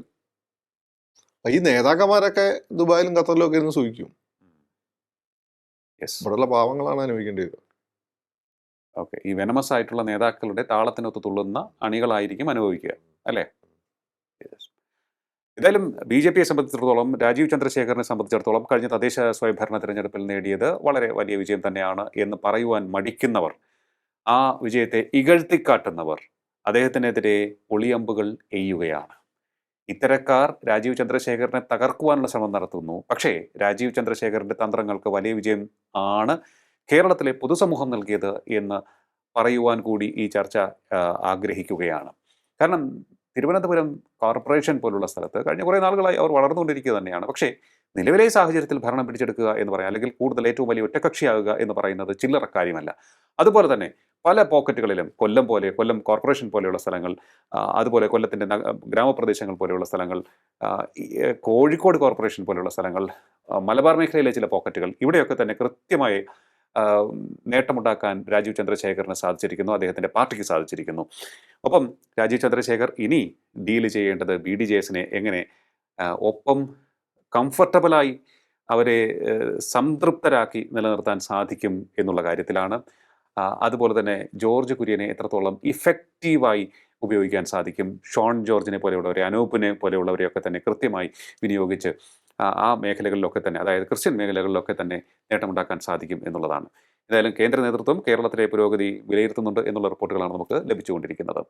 ഈ നേതാക്കന്മാരൊക്കെ ദുബായിലും ഖത്തറിലും ഒക്കെ ഇരുന്ന് സൂഹിക്കും. ഇവിടെയുള്ള പാവങ്ങളാണ് അനുഭവിക്കേണ്ടി വരിക. ഓക്കെ. ഈ വെനമസ് ആയിട്ടുള്ള നേതാക്കളുടെ താളത്തിനൊത്ത് തുള്ളുന്ന അണികളായിരിക്കും അനുഭവിക്കുക അല്ലേ? എന്തായാലും BJPയെ സംബന്ധിച്ചിടത്തോളം, രാജീവ് ചന്ദ്രശേഖരനെ സംബന്ധിച്ചിടത്തോളം കഴിഞ്ഞ തദ്ദേശ സ്വയംഭരണ തിരഞ്ഞെടുപ്പിൽ നേടിയത് വളരെ വലിയ വിജയം തന്നെയാണ് എന്ന് പറയുവാൻ മടിക്കുന്നവർ, ആ വിജയത്തെ ഇകഴ്ത്തിക്കാട്ടുന്നവർ അദ്ദേഹത്തിനെതിരെ ഒളിയമ്പുകൾ എയ്യുകയാണ്. ഇത്തരക്കാർ രാജീവ് ചന്ദ്രശേഖരനെ തകർക്കുവാനുള്ള ശ്രമം നടത്തുന്നു. പക്ഷേ രാജീവ് ചന്ദ്രശേഖരന്റെ തന്ത്രങ്ങൾക്ക് വലിയ വിജയം ആണ് കേരളത്തിലെ പൊതുസമൂഹം നൽകിയത് എന്ന് പറയുവാൻ കൂടി ഈ ചർച്ച ആഗ്രഹിക്കുകയാണ്. കാരണം തിരുവനന്തപുരം കോർപ്പറേഷൻ പോലുള്ള സ്ഥലത്ത് കഴിഞ്ഞ കുറേ നാളുകളായി അവർ വളർന്നുകൊണ്ടിരിക്കുക തന്നെയാണ്. പക്ഷേ നിലവിലെ സാഹചര്യത്തിൽ ഭരണം പിടിച്ചെടുക്കുക എന്ന് പറയാം, അല്ലെങ്കിൽ കൂടുതൽ ഏറ്റവും വലിയ ഒറ്റക്കക്ഷിയാകുക എന്ന് പറയുന്നത് ചില്ലറ കാര്യമല്ല. അതുപോലെ തന്നെ പല പോക്കറ്റുകളിലും കൊല്ലം കോർപ്പറേഷൻ പോലെയുള്ള സ്ഥലങ്ങൾ, അതുപോലെ കൊല്ലത്തിൻ്റെ ഗ്രാമപ്രദേശങ്ങൾ പോലെയുള്ള സ്ഥലങ്ങൾ, കോഴിക്കോട് കോർപ്പറേഷൻ പോലെയുള്ള സ്ഥലങ്ങൾ, മലബാർ മേഖലയിലെ ചില പോക്കറ്റുകൾ, ഇവിടെയൊക്കെ തന്നെ കൃത്യമായി നേട്ടമുണ്ടാക്കാൻ രാജീവ് ചന്ദ്രശേഖറിന് സാധിച്ചിരിക്കുന്നു, അദ്ദേഹത്തിൻ്റെ പാർട്ടിക്ക് സാധിച്ചിരിക്കുന്നു. ഒപ്പം രാജീവ് ചന്ദ്രശേഖർ ഇനി ഡീൽ ചെയ്യേണ്ടത് BDJSനെ എങ്ങനെ ഒപ്പം കംഫർട്ടബിളായി അവരെ സംതൃപ്തരാക്കി നിലനിർത്താൻ സാധിക്കും എന്നുള്ള കാര്യത്തിലാണ്. അതുപോലെ തന്നെ ജോർജ് കുര്യനെ എത്രത്തോളം ഇഫക്റ്റീവായി ഉപയോഗിക്കാൻ സാധിക്കും, ഷോൺ ജോർജിനെ പോലെയുള്ളവരെ, അനൂപിനെ പോലെയുള്ളവരെയൊക്കെ തന്നെ കൃത്യമായി വിനിയോഗിച്ച് ആ മേഖലകളിലൊക്കെ തന്നെ, അതായത് ക്രിസ്ത്യൻ മേഖലകളിലൊക്കെ തന്നെ നേട്ടമുണ്ടാക്കാൻ സാധിക്കും എന്നുള്ളതാണ്. എന്തായാലും കേന്ദ്ര നേതൃത്വം കേരളത്തിലെ പുരോഗതി വിലയിരുത്തുന്നുണ്ട് എന്നുള്ള റിപ്പോർട്ടുകളാണ് നമുക്ക് ലഭിച്ചുകൊണ്ടിരിക്കുന്നത്.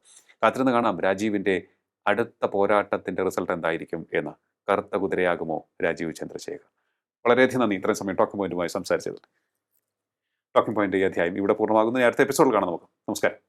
കാത്തിരുന്ന് കാണാം രാജീവിൻ്റെ അടുത്ത പോരാട്ടത്തിൻ്റെ റിസൾട്ട് എന്തായിരിക്കും എന്ന്. കറുത്ത കുതിരയാകുമോ രാജീവ് ചന്ദ്രശേഖർ? വളരെയധികം നന്ദി ഇത്രയും സമയം ടോക്കിംഗ് പോയിന്റുമായി സംസാരിച്ചത്. ടോക്കിംഗ് പോയിന്റ് ഈ അധ്യായം ഇവിടെ പൂർണ്ണമാകുന്നു. അടുത്ത എപ്പിസോഡിൽ കാണാം നമുക്ക്. നമസ്കാരം.